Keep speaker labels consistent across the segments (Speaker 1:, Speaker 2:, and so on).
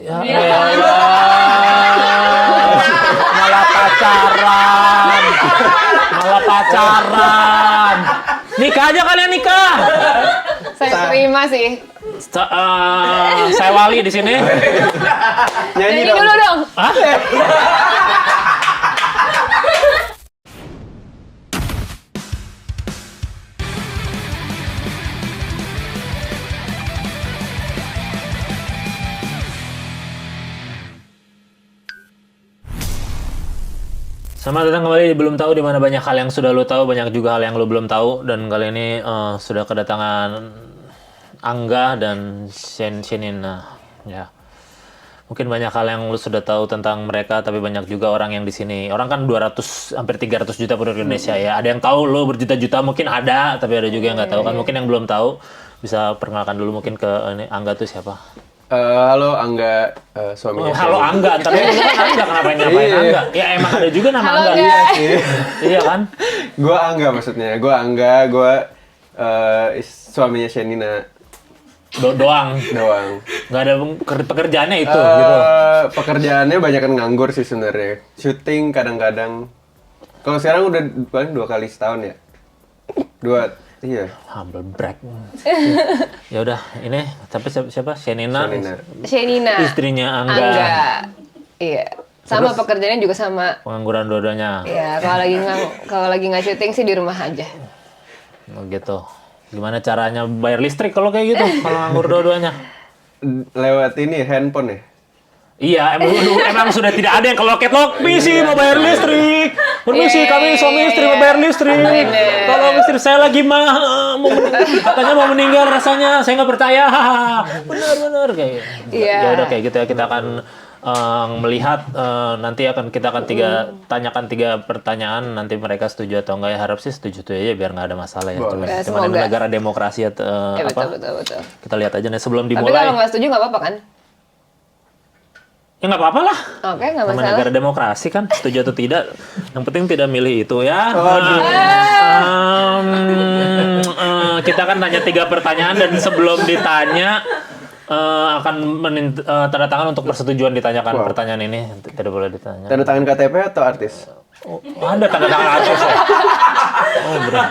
Speaker 1: Ya, malah pacaran. Malah pacaran. Nikah aja kalian nikah.
Speaker 2: Saya terima sih.
Speaker 1: Saya Wali di sini.
Speaker 2: Nyanyi dulu dong.
Speaker 1: Hah? Selamat datang kembali di Belum Tahu, di mana banyak hal yang sudah lo tahu, banyak juga hal yang lo belum tahu. Dan kali ini sudah kedatangan Angga dan Shenina. Ya, mungkin banyak hal yang lo sudah tahu tentang mereka, tapi banyak juga orang yang di sini. Orang kan 200, hampir 300 juta penduduk Indonesia ya. Ada yang tahu lo berjuta-juta, mungkin ada, tapi ada juga yang nggak tahu kan. Mungkin yang belum tahu, bisa perkenalkan dulu mungkin ke ini, Angga tuh siapa?
Speaker 3: Halo Angga, suaminya.
Speaker 1: Halo Angga, ntar dulu kan Angga, kenapa nyapain Angga? Ya emang ada juga nama
Speaker 2: Halo,
Speaker 1: Angga.
Speaker 2: Angga.
Speaker 1: Iya sih. Iya kan?
Speaker 3: Gue Angga maksudnya. Gue Angga, gue suaminya Shenina.
Speaker 1: Doang. Nggak ada pekerjaannya itu gitu.
Speaker 3: Pekerjaannya banyak kan nganggur sih sebenarnya. Syuting kadang-kadang. Kalau sekarang udah paling 2 kali setahun ya. Iya.
Speaker 1: Humble brag. Ya udah, ini tapi siapa? Shenina.
Speaker 2: Shenina.
Speaker 1: Istrinya Angga.
Speaker 2: Iya. Sama pekerjaannya juga sama.
Speaker 1: Pengangguran dua-duanya.
Speaker 2: Iya, kalau lagi nggak syuting sih di rumah aja.
Speaker 1: Oh, gitu. Gimana caranya bayar listrik kalau kayak gitu? Kalau nganggur dua-duanya?
Speaker 3: Lewat ini handphone ya.
Speaker 1: Iya, emang sudah tidak ada yang kalau loket misi mau bayar listrik. Permisi, kami suami istri mau bayar listrik. Tolong istri saya lagi katanya mau meninggal rasanya, saya nggak percaya. Benar kayak.
Speaker 2: Iya.
Speaker 1: Ya udah kayak gitu ya, kita akan melihat nanti kita akan tanyakan 3 pertanyaan, nanti mereka setuju atau enggak ya. Harap sih setuju aja biar nggak ada masalah ya. Cuma ini negara demokrasi atau
Speaker 2: Ya,
Speaker 1: apa?
Speaker 2: betul.
Speaker 1: Kita lihat aja nih sebelum
Speaker 2: Tapi
Speaker 1: dimulai.
Speaker 2: kalau nggak setuju nggak apa-apa kan?
Speaker 1: Ya nggak apa-apa lah.
Speaker 2: Oke, nggak
Speaker 1: Nama
Speaker 2: masalah.
Speaker 1: negara demokrasi kan, setuju atau tidak. Yang penting tidak milih itu ya. Kita akan tanya 3 pertanyaan dan sebelum ditanya akan tanda tangan untuk persetujuan ditanyakan pertanyaan ini. Tidak boleh ditanya.
Speaker 3: Tanda tangan KTP atau artis?
Speaker 1: Oh, ada tanda tangan artis ya? Oh, bener.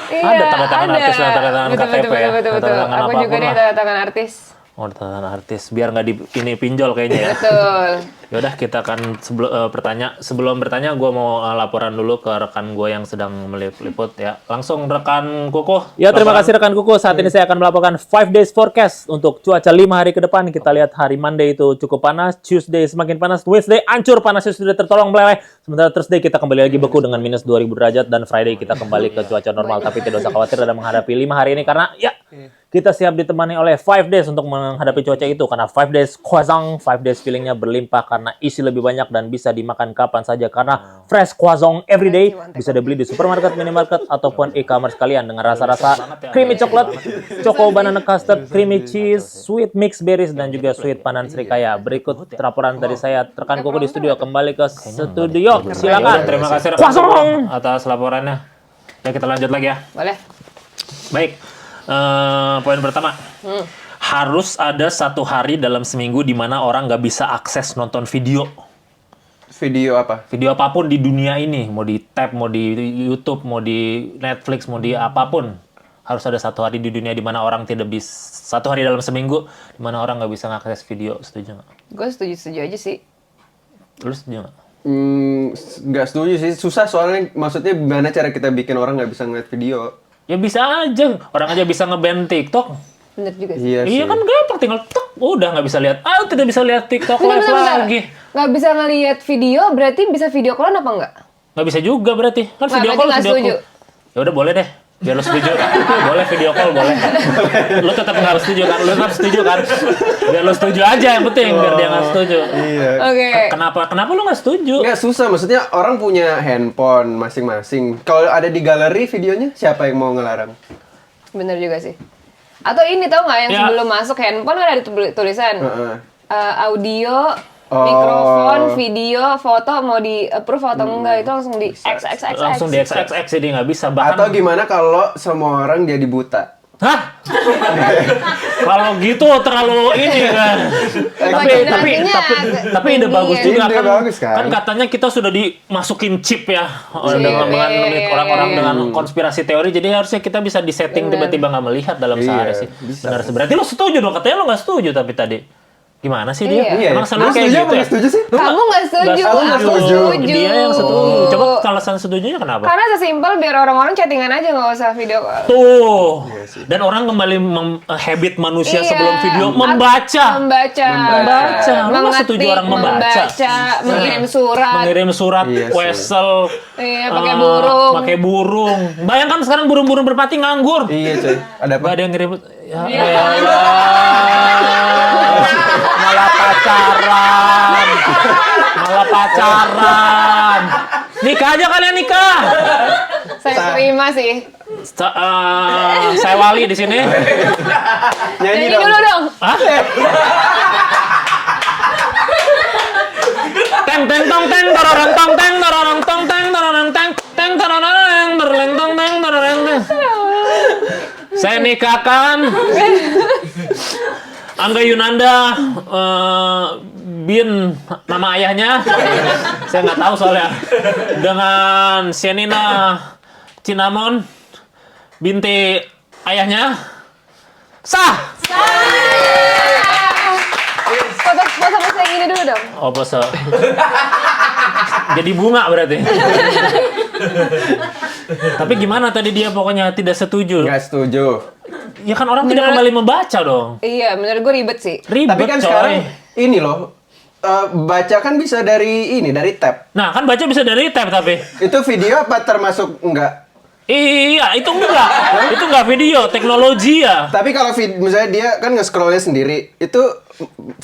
Speaker 2: Iya,
Speaker 1: Ada tanda tangan artis dan tanda tangan KTP ya?
Speaker 2: Betul.
Speaker 1: Tanda tangan
Speaker 2: Aku juga
Speaker 1: apapun
Speaker 2: deh
Speaker 1: lah.
Speaker 2: tanda tangan artis.
Speaker 1: Oh, tanda tangan artis. Biar nggak ini pinjol kayaknya ya.
Speaker 2: Betul.
Speaker 1: Yaudah, kita akan sebelum bertanya gue mau laporan dulu ke rekan gue yang sedang meliput ya. Langsung rekan Kukuh.
Speaker 4: Ya, terima kasih rekan Kuku. Saat ini saya akan melaporkan 5 days forecast untuk cuaca 5 hari ke depan. Kita lihat hari Monday itu cukup panas, Tuesday semakin panas, Wednesday hancur panasnya sudah tertolong meleleh. Sementara Thursday kita kembali lagi beku dengan minus 2000 derajat dan Friday kita kembali ke cuaca normal. Tapi tidak usah khawatir dalam menghadapi 5 hari ini karena ya kita siap ditemani oleh 5 days untuk menghadapi cuaca itu. Karena 5 days croissant, 5 days feelingnya berlimpah karena isi lebih banyak dan bisa dimakan kapan saja. Karena fresh croissant everyday bisa dibeli di supermarket, minimarket, ataupun e-commerce kalian dengan rasa-rasa creamy coklat, choco banana custard, creamy cheese, sweet mixed berries, dan juga sweet pandan srikaya. Berikut laporan dari saya, rekan Kuku di studio. Kembali ke studio, silakan.
Speaker 1: Terima kasih rekan
Speaker 4: Croissant.
Speaker 1: Kukuh atas laporannya. Ya, kita lanjut lagi ya.
Speaker 2: Boleh.
Speaker 1: Baik. Poin pertama. Harus ada 1 hari dalam seminggu di mana orang nggak bisa akses nonton video.
Speaker 3: Video apa?
Speaker 1: Video apapun di dunia ini, mau di tab, mau di YouTube, mau di Netflix, mau di apapun, harus ada 1 hari di dunia di mana orang tidak bisa, 1 hari dalam seminggu di mana orang nggak bisa ngakses video. Setuju nggak?
Speaker 2: Gue setuju aja sih.
Speaker 1: Lu setuju nggak?
Speaker 3: Nggak setuju sih. Susah soalnya, maksudnya gimana cara kita bikin orang nggak bisa ngeliat video?
Speaker 1: Ya bisa aja, orang aja bisa nge-ban TikTok.
Speaker 2: Bener juga sih.
Speaker 3: Iya
Speaker 1: Kan gampang, tinggal tek, udah nggak bisa lihat. Tidak bisa lihat TikTok live
Speaker 2: Bentar.
Speaker 1: lagi.
Speaker 2: Nggak bisa ngelihat video, berarti bisa video callan apa enggak?
Speaker 1: Nggak bisa juga berarti. Kan
Speaker 2: Nggak,
Speaker 1: video
Speaker 2: berarti
Speaker 1: call,
Speaker 2: nggak
Speaker 1: video
Speaker 2: setuju.
Speaker 1: call. Ya udah boleh deh. Biar lo setuju. Boleh video call, boleh. Lo tetap nggak setuju kan? Lo tetap setuju kan? Biar lo setuju aja yang penting, biar dia nggak setuju.
Speaker 3: Iya.
Speaker 2: Oke.
Speaker 1: Kenapa lo nggak setuju?
Speaker 3: Nggak susah, maksudnya orang punya handphone masing-masing. Kalau ada di galeri videonya, siapa yang mau ngelarang?
Speaker 2: Bener juga sih. Atau ini tau nggak yang
Speaker 1: Ya.
Speaker 2: sebelum masuk handphone kan ada tulisan audio,
Speaker 3: Oh.
Speaker 2: mikrofon, video, foto mau di approve atau enggak, itu langsung di X.
Speaker 1: Langsung di XXX jadi nggak bisa. Bahkan
Speaker 3: Atau gimana kalau semua orang jadi buta?
Speaker 1: Hah? Kalau gitu terlalu ini kan. Tapi ide bagus
Speaker 2: ya.
Speaker 1: juga
Speaker 3: Ide
Speaker 1: kan.
Speaker 3: bagus kan.
Speaker 1: Kan katanya kita sudah dimasukin chip ya dengan
Speaker 2: Iya.
Speaker 1: orang-orang dengan konspirasi teori. Jadi harusnya kita bisa disetting
Speaker 2: Bener.
Speaker 1: tiba-tiba nggak melihat dalam
Speaker 3: Iya,
Speaker 1: sehari sih.
Speaker 3: bisa.
Speaker 1: Benar. Berarti lo setuju dong? Katanya lo nggak setuju tapi tadi. Gimana sih dia?
Speaker 2: Iya.
Speaker 1: Emang
Speaker 3: Lu
Speaker 1: selalu kayak
Speaker 3: setuju
Speaker 1: gitu
Speaker 3: apa
Speaker 1: ya?
Speaker 3: nggak setuju sih?
Speaker 2: Kamu nggak setuju,
Speaker 3: Aku nggak
Speaker 2: aku
Speaker 3: setuju.
Speaker 1: Dia yang setuju. Coba alasan setujunya kenapa?
Speaker 2: Karena sesimpel biar orang-orang chattingan aja nggak usah video call.
Speaker 1: Tuh. Dan orang kembali habit manusia
Speaker 2: Iya.
Speaker 1: sebelum video membaca.
Speaker 2: Membaca.
Speaker 1: Lu nggak setuju orang membaca?
Speaker 2: Mengirim surat.
Speaker 1: Mengirim surat,
Speaker 3: Iya sih.
Speaker 1: wesel,
Speaker 2: Iya, pakai burung.
Speaker 1: pakai burung. Bayangkan sekarang burung-burung berpati nganggur.
Speaker 3: Iya coy. Ada apa?
Speaker 1: Gak ada yang ngirim. Ya, malah pacaran. Malah pacaran. Nikah aja kalian nikah.
Speaker 2: Saya terima sih.
Speaker 1: Saya Wali di sini.
Speaker 3: Nyanyi
Speaker 2: Nyanyi dulu dong.
Speaker 1: Hah? Teng teng tong teng tororong tong teng tororong tong teng tororong teng teng tororong terleng tong teng tororong teng. Saya nikahkan Angga Yunanda bin nama ayahnya saya nggak tahu soalnya dengan Sienina Cinnamon binti ayahnya sah.
Speaker 2: Foto sama saya gini dulu dong.
Speaker 1: Oh, pose. Jadi bunga berarti. Tapi gimana tadi dia pokoknya tidak setuju.
Speaker 3: Nggak setuju.
Speaker 1: Ya kan orang tidak kembali membaca dong.
Speaker 2: Iya, menurut gue ribet sih.
Speaker 1: Ribet
Speaker 3: Tapi kan
Speaker 1: coy.
Speaker 3: sekarang ini loh. Baca kan bisa dari tab.
Speaker 1: Nah, kan baca bisa dari tab tapi.
Speaker 3: Itu video apa termasuk enggak?
Speaker 1: Iya, itu enggak. Itu enggak video, teknologi ya.
Speaker 3: Tapi kalau misalnya dia kan nge-scrollnya sendiri, itu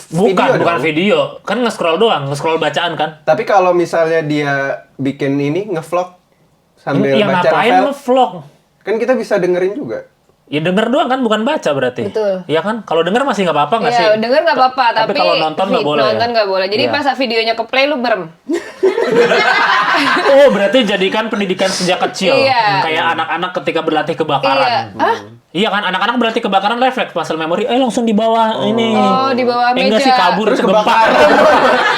Speaker 1: Bukan
Speaker 3: dong.
Speaker 1: video. Kan nge-scroll doang, nge-scroll bacaan kan.
Speaker 3: Tapi kalau misalnya dia bikin ini nge-vlog sambil
Speaker 1: Ya
Speaker 3: baca
Speaker 1: ngapain
Speaker 3: novel,
Speaker 1: nge-vlog?
Speaker 3: kan kita bisa dengerin juga.
Speaker 1: Ya denger doang kan, bukan baca berarti.
Speaker 2: Betul.
Speaker 1: Iya kan? Kalau denger masih nggak apa-apa nggak sih?
Speaker 2: Iya, denger nggak apa-apa, tapi
Speaker 1: kalau nonton nggak boleh.
Speaker 2: Nonton nggak boleh. Jadi
Speaker 1: Iya.
Speaker 2: pas videonya ke play lu berem.
Speaker 1: Oh, berarti jadikan pendidikan sejak kecil.
Speaker 2: Iya.
Speaker 1: Kayak anak-anak ketika berlatih kebakaran.
Speaker 2: Iya. Hah?
Speaker 1: Iya kan, anak-anak berlatih kebakaran refleks muscle memory. Langsung di bawah ini.
Speaker 2: Oh, di bawah
Speaker 1: Enggak
Speaker 2: meja.
Speaker 1: sih, kabur
Speaker 3: Terus
Speaker 1: itu gempa.
Speaker 3: kebakaran.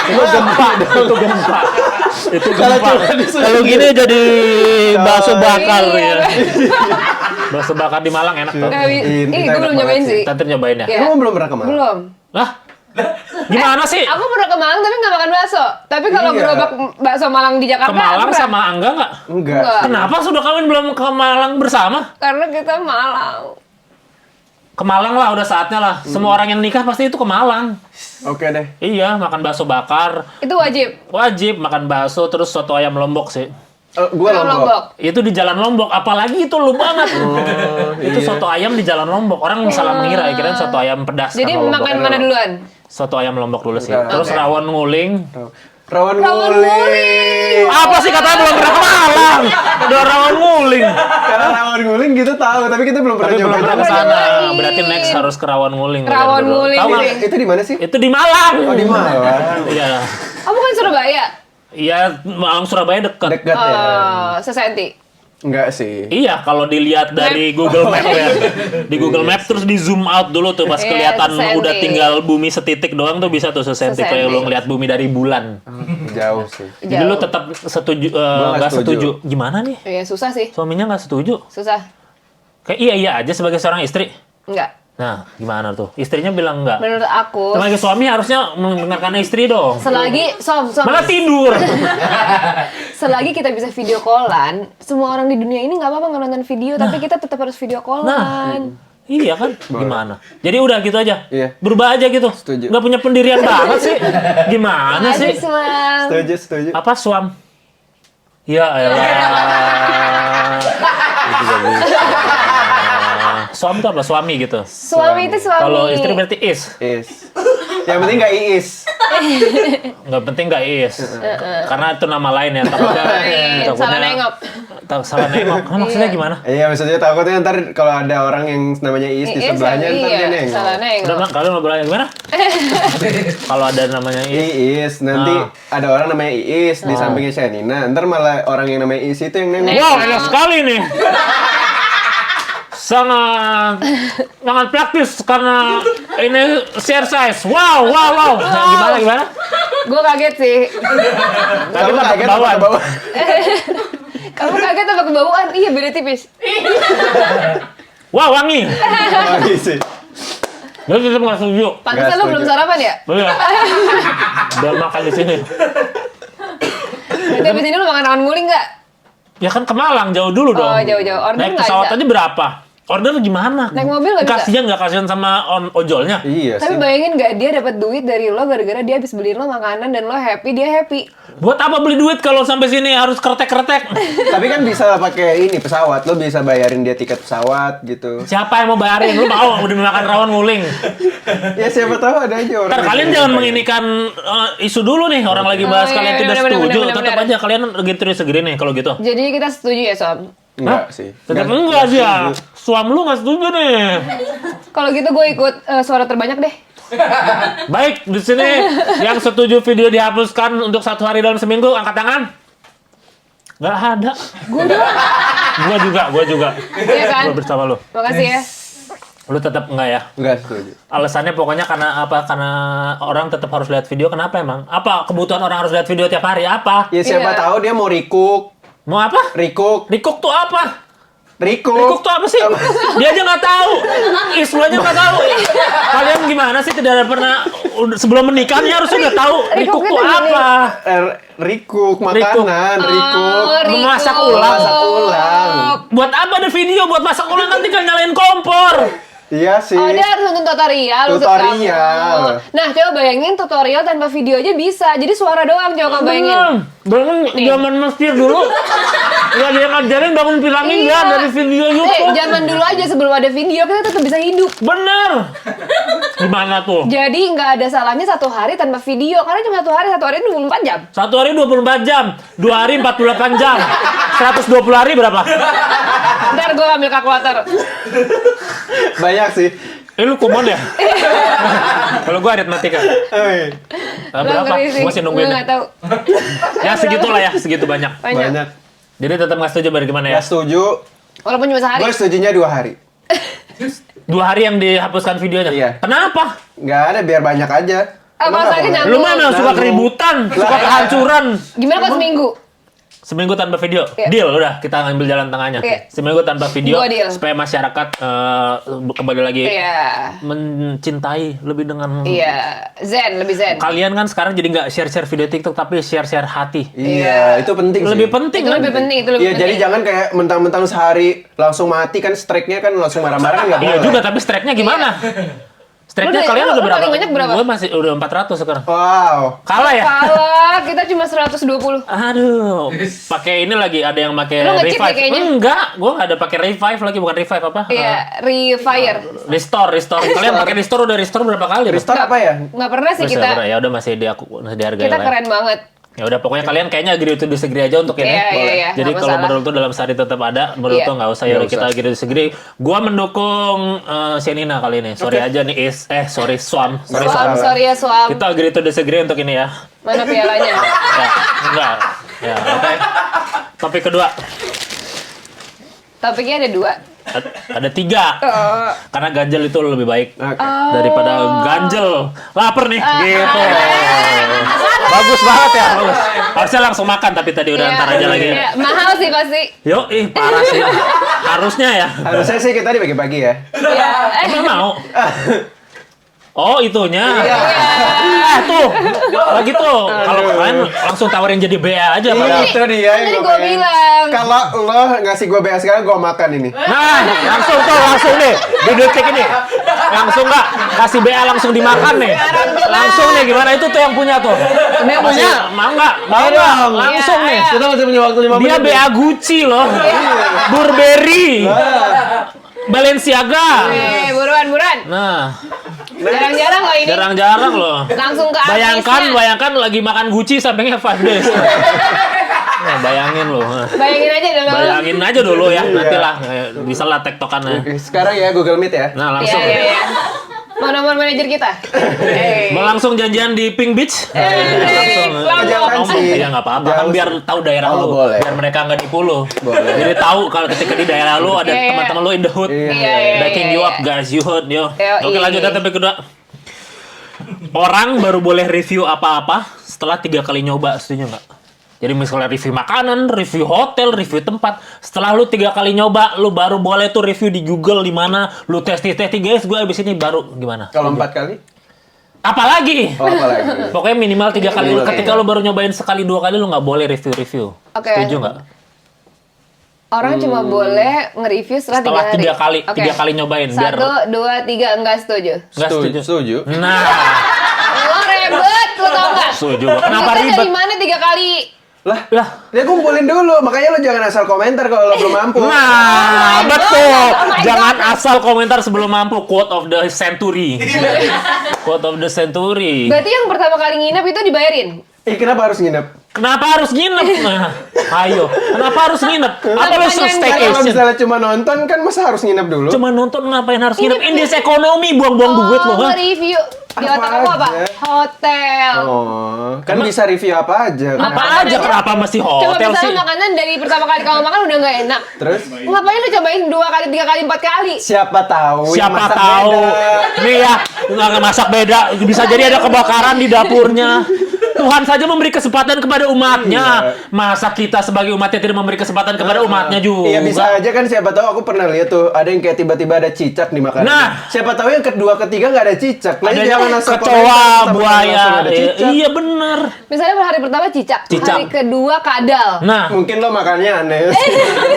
Speaker 1: Itu gempa. Itu gempa. Itu
Speaker 3: Kalau
Speaker 1: gempa.
Speaker 3: coba disuruh
Speaker 1: Kalau gini jadi bakso bakar
Speaker 2: Iya.
Speaker 1: ya. Bakso bakar di Malang enak tuh.
Speaker 2: Nggak bi-
Speaker 3: Kita
Speaker 2: Ih, gue
Speaker 3: enak
Speaker 2: belum
Speaker 3: banget
Speaker 2: nyobain sih.
Speaker 1: Nanti nyobain ya.
Speaker 2: Iya.
Speaker 3: Emang belum pernah kemana?
Speaker 2: Belum.
Speaker 1: Lah? Gimana sih?
Speaker 2: Aku pernah ke Malang tapi nggak makan bakso. Tapi kalau
Speaker 3: Iya.
Speaker 2: gerobak bakso Malang di Jakarta
Speaker 1: Ke Malang
Speaker 2: pernah.
Speaker 1: sama Angga nggak?
Speaker 3: Enggak.
Speaker 1: Kenapa sudah kawin belum ke Malang bersama?
Speaker 2: Karena kita Malang.
Speaker 1: Ke Malang lah, udah saatnya lah. Semua orang yang nikah pasti itu ke Malang.
Speaker 3: Oke deh.
Speaker 1: Iya, makan bakso bakar.
Speaker 2: Itu wajib.
Speaker 1: Wajib makan bakso, terus soto ayam Lombok sih.
Speaker 3: Gua
Speaker 2: Kalau
Speaker 3: Lombok.
Speaker 1: Itu di Jalan Lombok, apalagi itu lu banget. Itu
Speaker 3: iya.
Speaker 1: soto ayam di Jalan Lombok. Orang salah mengira, kirain soto ayam pedas.
Speaker 2: Jadi
Speaker 1: karena Lombok.
Speaker 2: makan mana duluan?
Speaker 1: Soto ayam Lombok dulu sih.
Speaker 3: Enggak.
Speaker 1: Terus
Speaker 3: Oke.
Speaker 1: rawon nguling.
Speaker 3: Rawon
Speaker 2: Rawon
Speaker 3: nguling.
Speaker 1: Apa sih katanya belum pernah ke Malang? Udah rawon nguling.
Speaker 3: Karena rawon nguling gitu tahu, tapi kita belum pernah
Speaker 1: Tapi belum
Speaker 3: nyobain.
Speaker 1: pernah ke
Speaker 2: Pernah
Speaker 1: sana.
Speaker 2: nyobain.
Speaker 1: Berarti next harus ke rawon nguling.
Speaker 2: Rawon
Speaker 1: dulu.
Speaker 2: nguling
Speaker 1: Tahu nggak?
Speaker 2: ini.
Speaker 3: Itu di mana sih?
Speaker 1: Itu di Malang.
Speaker 3: Oh, di Malang.
Speaker 1: Iya.
Speaker 2: Oh, bukan Surabaya?
Speaker 1: Iya, Malang Surabaya dekat.
Speaker 3: Dekat ya.
Speaker 2: Sesenti.
Speaker 3: Enggak sih.
Speaker 1: Iya, kalau dilihat dari Google Map ya. Di Google Map terus di zoom out dulu tuh pas
Speaker 2: Iya,
Speaker 1: kelihatan
Speaker 2: sesenti.
Speaker 1: udah tinggal bumi setitik doang tuh bisa tuh sesenti kayak
Speaker 2: Sesenti.
Speaker 1: lu ngeliat bumi dari bulan.
Speaker 3: Jauh sih.
Speaker 1: Jadi lu
Speaker 2: Jauh.
Speaker 1: tetap setuju
Speaker 3: Gua nggak
Speaker 1: nggak setuju.
Speaker 3: setuju.
Speaker 1: Gimana nih?
Speaker 2: Iya, susah sih.
Speaker 1: Suaminya nggak setuju.
Speaker 2: Susah.
Speaker 1: Kayak iya aja sebagai seorang istri.
Speaker 2: Enggak.
Speaker 1: Nah, gimana tuh? Istrinya bilang enggak.
Speaker 2: Menurut aku,
Speaker 1: Sebagai suami harusnya mendengarkan istri dong.
Speaker 2: selagi
Speaker 1: Malah tidur.
Speaker 2: selagi kita bisa video callan, semua orang di dunia ini nggak apa-apa nggak nonton video, tapi kita tetap harus video callan.
Speaker 1: Iya kan? Gimana? Jadi udah gitu aja.
Speaker 3: Iya.
Speaker 1: Berubah aja gitu.
Speaker 3: Setuju.
Speaker 1: Nggak punya pendirian banget sih. Gimana sih?
Speaker 2: Asis, Mam.
Speaker 3: Setuju.
Speaker 1: Apa suam? Ya elah. Itu gak bisa. Suam itu apa? Suami gitu.
Speaker 2: Suami itu suami.
Speaker 1: Kalau istri berarti is.
Speaker 3: Is. Yang penting nggak iis.
Speaker 1: Nggak penting nggak is. Karena itu nama lain ya. Takutnya,
Speaker 2: Salah nengok.
Speaker 1: Salah nengok. Maksudnya gimana?
Speaker 3: Iya, maksudnya takutnya ntar kalau ada orang yang namanya iis di
Speaker 2: Iis,
Speaker 3: sebelahnya ntar dia
Speaker 2: iya,
Speaker 3: nengok.
Speaker 2: salah nengok.
Speaker 1: Udah, Mak, kalian ngobrolnya gimana? Kalau ada namanya is.
Speaker 3: Iis, nanti ada orang namanya Iis di sampingnya Shenina, ntar malah orang yang namanya Iis itu yang nengok.
Speaker 1: Wow, enak sekali nih. sangat praktis karena ini share size. Wow. Gimana?
Speaker 2: Gue kaget sih.
Speaker 1: Tapi
Speaker 3: Kamu
Speaker 1: tak
Speaker 3: kaget
Speaker 1: kebawaan.
Speaker 3: apa ke bawah?
Speaker 2: Kamu kaget apa kebawaan? Iya beda tipis.
Speaker 1: Wah, wangi.
Speaker 3: Lagi sih.
Speaker 1: Dia tetap nggak setuju.
Speaker 2: Pantesan lu belum
Speaker 3: setuju.
Speaker 2: sarapan ya?
Speaker 1: Iya. Udah makan di sini.
Speaker 2: Berarti abis ini lu makan rawon nguling nggak?
Speaker 1: Ya kan ke Malang jauh dulu dong.
Speaker 2: Oh, jauh-jauh. Order
Speaker 1: Naik
Speaker 2: nggak
Speaker 1: pesawat
Speaker 2: bisa?
Speaker 1: aja berapa? Order gimana?
Speaker 2: Naik mobil nggak bisa?
Speaker 1: Nggak kasihan sama ojolnya?
Speaker 3: Iya
Speaker 2: Tapi
Speaker 3: sih.
Speaker 2: bayangin nggak dia dapat duit dari lo gara-gara dia habis beliin lo makanan dan lo happy, dia happy.
Speaker 1: Buat apa beli duit kalau sampai sini harus kretek-kretek?
Speaker 3: Tapi kan bisa pakai ini pesawat, lo bisa bayarin dia tiket pesawat gitu.
Speaker 1: Siapa yang mau bayarin? Lu mau udah makan rawon nguling?
Speaker 3: Ya siapa tahu ada aja orang.
Speaker 1: Ntar kalian
Speaker 3: yang
Speaker 1: jangan
Speaker 3: bayarin.
Speaker 1: menginikan isu dulu nih. Orang lagi bahas
Speaker 2: Oh, iya,
Speaker 1: kalian
Speaker 2: iya,
Speaker 1: tidak
Speaker 2: bener,
Speaker 1: setuju.
Speaker 2: bener,
Speaker 1: Tetap
Speaker 2: bener.
Speaker 1: aja kalian gitu segini nih kalau gitu.
Speaker 2: Jadi kita setuju ya Sob?
Speaker 3: Enggak sih.
Speaker 1: Tetap enggak dia. Suam lu nggak setuju nih.
Speaker 2: Kalau gitu gue ikut suara terbanyak deh.
Speaker 1: Baik, di sini yang setuju video dihapuskan untuk 1 hari dalam seminggu, angkat tangan. Nggak ada. Gua juga.
Speaker 2: Iya kan?
Speaker 1: Gua bersama lu.
Speaker 2: Makasih ya.
Speaker 1: Lu tetap enggak ya?
Speaker 3: Enggak setuju.
Speaker 1: Alasannya pokoknya karena apa? Karena orang tetap harus lihat video. Kenapa emang? Apa kebutuhan orang harus lihat video tiap hari? Apa?
Speaker 3: Ya siapa
Speaker 2: Iya.
Speaker 3: tahu dia mau recook.
Speaker 1: Mau apa?
Speaker 3: Recook.
Speaker 1: Recook tuh apa?
Speaker 3: Recook.
Speaker 1: Recook tuh apa sih? Dia aja nggak tahu. Islu aja nggak tahu. Kalian gimana sih tidak ada pernah sebelum menikah dia harus udah tahu recook tuh apa?
Speaker 3: Recook makanan, recook.
Speaker 1: Memasak ulang.
Speaker 3: Masak ulang.
Speaker 1: Buat apa ada video buat masak ulang kan tinggal nyalain kompor.
Speaker 3: Iya sih.
Speaker 2: Oh, dia harus nonton tutorial. maksud
Speaker 3: Tutorial.
Speaker 2: kamu. Nah, coba bayangin tutorial tanpa video aja bisa. Jadi suara doang, coba kamu bayangin.
Speaker 1: Bangun zaman Mesir dulu. Nggak ada yang ngajarin bangun piramida
Speaker 2: Iya.
Speaker 1: dari video YouTube.
Speaker 2: Zaman dulu aja sebelum ada video kita tetap bisa hidup.
Speaker 1: Bener. Gimana tuh?
Speaker 2: Jadi nggak ada salahnya 1 hari tanpa video. Karena cuma 1 hari 24 jam.
Speaker 1: 1 hari 24 jam, 2 hari 48 jam, 120 hari berapa?
Speaker 2: Ntar gue ambil kalkulator.
Speaker 3: Banyak sih.
Speaker 1: Lu kumon ya? Kalau gua aritmatika.
Speaker 3: Hei,
Speaker 1: Berapa?
Speaker 2: ngeri sih.
Speaker 1: Gua masih nungguin.
Speaker 2: Gue nggak tahu.
Speaker 1: Ya segitulah ya, segitu banyak.
Speaker 2: Banyak.
Speaker 1: Jadi tetap nggak setuju bagaimana ya?
Speaker 3: Nggak setuju.
Speaker 2: Walaupun cuma sehari.
Speaker 3: Gue setujunya 2 hari.
Speaker 1: 2 hari yang dihapuskan videonya.
Speaker 3: Iya.
Speaker 1: Kenapa?
Speaker 3: Nggak ada, biar banyak aja. Emang
Speaker 2: Masa
Speaker 3: nggak
Speaker 2: aja
Speaker 3: boleh?
Speaker 2: nyambung.
Speaker 1: Lu mana suka
Speaker 3: Nanggung.
Speaker 1: keributan, suka
Speaker 3: Lah.
Speaker 1: kehancuran.
Speaker 2: Gimana kalau seminggu?
Speaker 1: Seminggu tanpa video,
Speaker 2: Iya.
Speaker 1: deal udah kita ngambil jalan tengahnya.
Speaker 2: Iya.
Speaker 1: Seminggu tanpa video
Speaker 2: Gua deal.
Speaker 1: supaya masyarakat kembali lagi
Speaker 2: Iya.
Speaker 1: mencintai lebih dengan
Speaker 2: Iya. Zen, lebih zen.
Speaker 1: kalian kan sekarang jadi nggak share hvideo TikTok tapi share hati.
Speaker 3: Iya, itu penting sih.
Speaker 1: Lebih penting
Speaker 2: Itu
Speaker 1: kan?
Speaker 2: lebih penting, itu lebih
Speaker 3: Iya,
Speaker 2: penting.
Speaker 3: jadi jangan kayak mentang-mentang sehari langsung mati kan strike-nya kan langsung marah-marah kan nggak
Speaker 1: Iya
Speaker 3: boleh.
Speaker 1: juga tapi strike-nya gimana? Strike-nya
Speaker 2: Lu
Speaker 1: kalian
Speaker 2: lu
Speaker 1: udah berapa?
Speaker 2: paling banyak berapa?
Speaker 1: Gue masih udah 400 sekarang.
Speaker 3: Wow.
Speaker 1: Kalah ya?
Speaker 2: Kalah, kita cuma 120.
Speaker 1: Aduh, pakai ini lagi ada yang pakai
Speaker 2: Lu nge-cheat
Speaker 1: revive.
Speaker 2: ya kayaknya?
Speaker 1: Enggak, gua nggak ada pakai revive lagi, bukan revive apa?
Speaker 2: Iya, refire.
Speaker 1: Restore. Kalian pakai restore udah restore berapa kali?
Speaker 3: Restore apa ya?
Speaker 2: Nggak pernah sih
Speaker 1: Terus
Speaker 2: kita.
Speaker 1: ya udah masih dihargai
Speaker 2: Kita
Speaker 1: lah.
Speaker 2: keren banget.
Speaker 1: Ya udah pokoknya kalian kayaknya agree to disagree aja untuk ini.
Speaker 2: Iya, iya, iya,
Speaker 1: Jadi
Speaker 2: nggak
Speaker 1: kalau
Speaker 2: masalah.
Speaker 1: menurut tuh dalam sehari tetap ada, menurut
Speaker 2: Iya.
Speaker 1: tuh nggak usah ya
Speaker 3: Nggak
Speaker 1: kita
Speaker 3: usah.
Speaker 1: agree to disagree. Gua mendukung Shenina kali ini. Sorry aja nih sorry Swam. Sorry
Speaker 2: Suam,
Speaker 1: Swam.
Speaker 2: sorry ya Suam.
Speaker 1: Kita agree to disagree untuk ini ya.
Speaker 2: Mana pialanya?
Speaker 1: Ya, enggak. Ya, oke. Topik kedua.
Speaker 2: Topiknya ada 2.
Speaker 1: Ada 3.
Speaker 2: Oh.
Speaker 1: Karena ganjel itu lebih baik
Speaker 3: Oke.
Speaker 1: daripada ganjel. Lapar nih, gitu. Bagus banget ya, bagus. Harusnya langsung makan tapi tadi udah
Speaker 2: Iya,
Speaker 1: antar aja lagi.
Speaker 2: iya. Mahal sih pasti.
Speaker 1: Yo, parah sih. Harusnya ya.
Speaker 3: Harusnya sih kita dibagi-bagi ya.
Speaker 2: Iya.
Speaker 1: Emang mau? Oh, itunya.
Speaker 2: Iya.
Speaker 1: Tuh. Lagi tuh. Kalau kalian langsung tawarin jadi BA aja pada.
Speaker 3: Itu dia yang
Speaker 2: Tadi
Speaker 3: gua
Speaker 2: gua
Speaker 3: pengen.
Speaker 2: bilang.
Speaker 3: Kalau lo ngasih gue BA sekarang, gue makan ini.
Speaker 1: Nah, langsung nih. Di detik ini. Langsung nggak kasih BA langsung dimakan nih. Langsung nih gimana itu tuh yang punya tuh.
Speaker 3: Ini yang
Speaker 1: Masih-
Speaker 3: punya?
Speaker 1: Mau nggak? Mau
Speaker 3: Ayo
Speaker 1: nggak?
Speaker 3: dong.
Speaker 1: Langsung
Speaker 2: Iya,
Speaker 1: nih.
Speaker 2: ayo.
Speaker 3: Kita masih punya waktu 5
Speaker 1: Dia
Speaker 3: menit.
Speaker 1: BA Gucci loh. Burberry. Balenciaga.
Speaker 2: Buruan.
Speaker 1: Nah,
Speaker 2: Jarang-jarang loh ini.
Speaker 1: jarang-jarang loh.
Speaker 2: Langsung ke artisnya.
Speaker 1: Bayangkan lagi makan Gucci sampingnya 5 days. Nah, bayangin loh.
Speaker 2: Bayangin aja dulu.
Speaker 1: Bayangin aja dulu ya, nanti lah bisa lah tektokan ya.
Speaker 3: Oke, sekarang ya Google Meet ya.
Speaker 1: Nah,
Speaker 2: Iya,
Speaker 1: langsung.
Speaker 2: iya, iya. Mau nomor manajer kita?
Speaker 1: Mau langsung janjian di Pink Beach?
Speaker 3: Jangan sih.
Speaker 1: Iya nggak apa-apa, kan
Speaker 3: Jauh
Speaker 1: biar
Speaker 3: sih.
Speaker 1: tahu daerah
Speaker 3: Oh,
Speaker 1: lu,
Speaker 3: boleh.
Speaker 1: biar mereka nggak nipu lu.
Speaker 3: Boleh.
Speaker 1: Jadi tahu kalau ketika di daerah lu ada
Speaker 2: Iya.
Speaker 1: teman-teman lu in the hood,
Speaker 3: Iya,
Speaker 1: backing you up guys, you hood, yo. Oke
Speaker 2: Iya.
Speaker 1: lanjut topik kedua. Orang baru boleh review apa-apa setelah 3 kali nyoba, setuju nggak? Jadi misalnya review makanan, review hotel, review tempat. Setelah lu 3 kali nyoba, lu baru boleh tuh review di Google di mana. Lu testing guys, gue abis ini baru gimana?
Speaker 3: Kalau 4 kali?
Speaker 1: Apalagi?
Speaker 3: Oh, apa lagi?
Speaker 1: Pokoknya minimal 3 kali.
Speaker 3: Minimal
Speaker 1: Ketika lu baru nyobain sekali 2 kali, lu nggak boleh review.
Speaker 2: Oke.
Speaker 1: Setuju nggak?
Speaker 2: Orang cuma boleh nge-review setelah 3 hari.
Speaker 1: 3 kali,
Speaker 2: Oke.
Speaker 1: 3 kali nyobain.
Speaker 2: 1,
Speaker 1: Biar
Speaker 2: 2, 3 enggak setuju.
Speaker 1: nggak setuju.
Speaker 3: Setuju.
Speaker 1: Nah,
Speaker 2: Lo ribet, lo tau nggak?
Speaker 1: setuju. Kenapa
Speaker 2: Kita
Speaker 1: ribet?
Speaker 2: dari mana 3 kali?
Speaker 3: Lah,
Speaker 1: Lah,
Speaker 3: dia kumpulin dulu. Makanya lo jangan asal komentar kalau lo belum mampu.
Speaker 1: nah, betul.
Speaker 2: Oh my
Speaker 1: Jangan asal komentar sebelum mampu. Quote of the century. Quote of the century.
Speaker 2: Berarti yang pertama kali nginep itu dibayarin?
Speaker 3: Kenapa harus nginep?
Speaker 1: Kenapa harus nginep? Nah, ayo. Kenapa harus nginep? Apa lu
Speaker 2: Pertanyaan
Speaker 3: Kalau
Speaker 1: staycation?
Speaker 3: misalnya cuma nonton kan masa harus nginep dulu?
Speaker 1: Cuma nonton ngapain harus nginep? Indeks ekonomi buang-buang duit lo, ha?
Speaker 2: Nge-review. Di
Speaker 3: Apa
Speaker 2: otak aku apa?
Speaker 3: aja?
Speaker 2: Hotel.
Speaker 3: Oh, kan bisa review apa aja.
Speaker 1: Apa
Speaker 3: Kenapa?
Speaker 1: aja kenapa mesti
Speaker 2: Coba
Speaker 1: hotel sih?
Speaker 2: misalnya makanan dari pertama kali kamu makan udah nggak enak.
Speaker 3: Terus?
Speaker 2: Ngapain lu cobain 2 kali, 3 kali, 4 kali?
Speaker 3: Siapa tahu yang
Speaker 1: Siapa
Speaker 3: masak
Speaker 1: tahu?
Speaker 3: beda.
Speaker 1: Nih ya, nggak masak beda. Bisa jadi ada kebakaran di dapurnya. Tuhan saja memberi kesempatan kepada umatnya. Masa kita sebagai umatnya tidak memberi kesempatan kepada umatnya juga?
Speaker 3: Iya bisa aja kan, siapa tahu aku pernah lihat tuh ada yang kayak tiba-tiba ada cicak di makanan.
Speaker 1: Nah.
Speaker 3: Siapa tahu yang kedua ketiga nggak ada cicak. Nah,
Speaker 1: Ada
Speaker 3: jangan asal
Speaker 1: kecoa,
Speaker 3: komentar sama
Speaker 1: buaya.
Speaker 3: langsung ada cicak.
Speaker 1: Iya bener.
Speaker 2: Misalnya hari pertama cicak,
Speaker 1: Cicak.
Speaker 2: hari kedua kadal.
Speaker 1: Nah,
Speaker 3: Mungkin lo makannya aneh.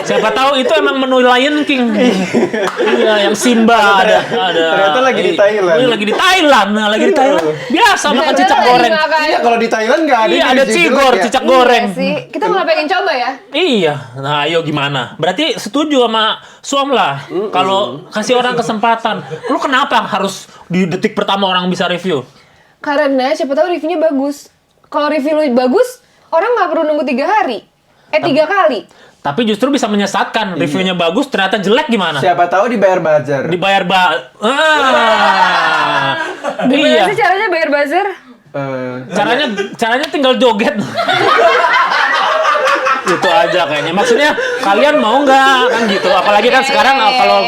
Speaker 1: siapa tahu itu emang menu Lion King. Iya, yang Simba ada.
Speaker 3: Ternyata lagi di Thailand.
Speaker 1: Iya, lagi di Thailand. Nah, lagi di Thailand. Biasa makan
Speaker 2: Ternyata
Speaker 1: cicak
Speaker 2: lagi
Speaker 1: goreng.
Speaker 2: makan.
Speaker 3: Iya kalau di Thailand nggak ada.
Speaker 1: Iya,
Speaker 3: di
Speaker 1: ada
Speaker 3: Cijelek
Speaker 1: cigor,
Speaker 3: ya.
Speaker 1: cicak goreng.
Speaker 2: Iya sih. Kita malah pengen coba ya.
Speaker 1: Iya, nah ayo gimana? Berarti setuju sama Suam lah. Kalau kasih orang kesempatan, lu kenapa harus di detik pertama orang bisa review?
Speaker 2: Karena siapa tahu reviewnya bagus. Kalau review lu bagus, orang nggak perlu nunggu 3 hari. 3 kali.
Speaker 1: Tapi justru bisa menyesatkan. Reviewnya bagus, ternyata jelek gimana?
Speaker 3: Siapa tahu dibayar buzzer.
Speaker 1: Dibayar
Speaker 2: Gimana
Speaker 1: iya.
Speaker 2: sih caranya bayar buzzer?
Speaker 1: Caranya tinggal joget. Itu aja kayaknya. Maksudnya kalian mau nggak kan gitu? Apalagi kan sekarang kalau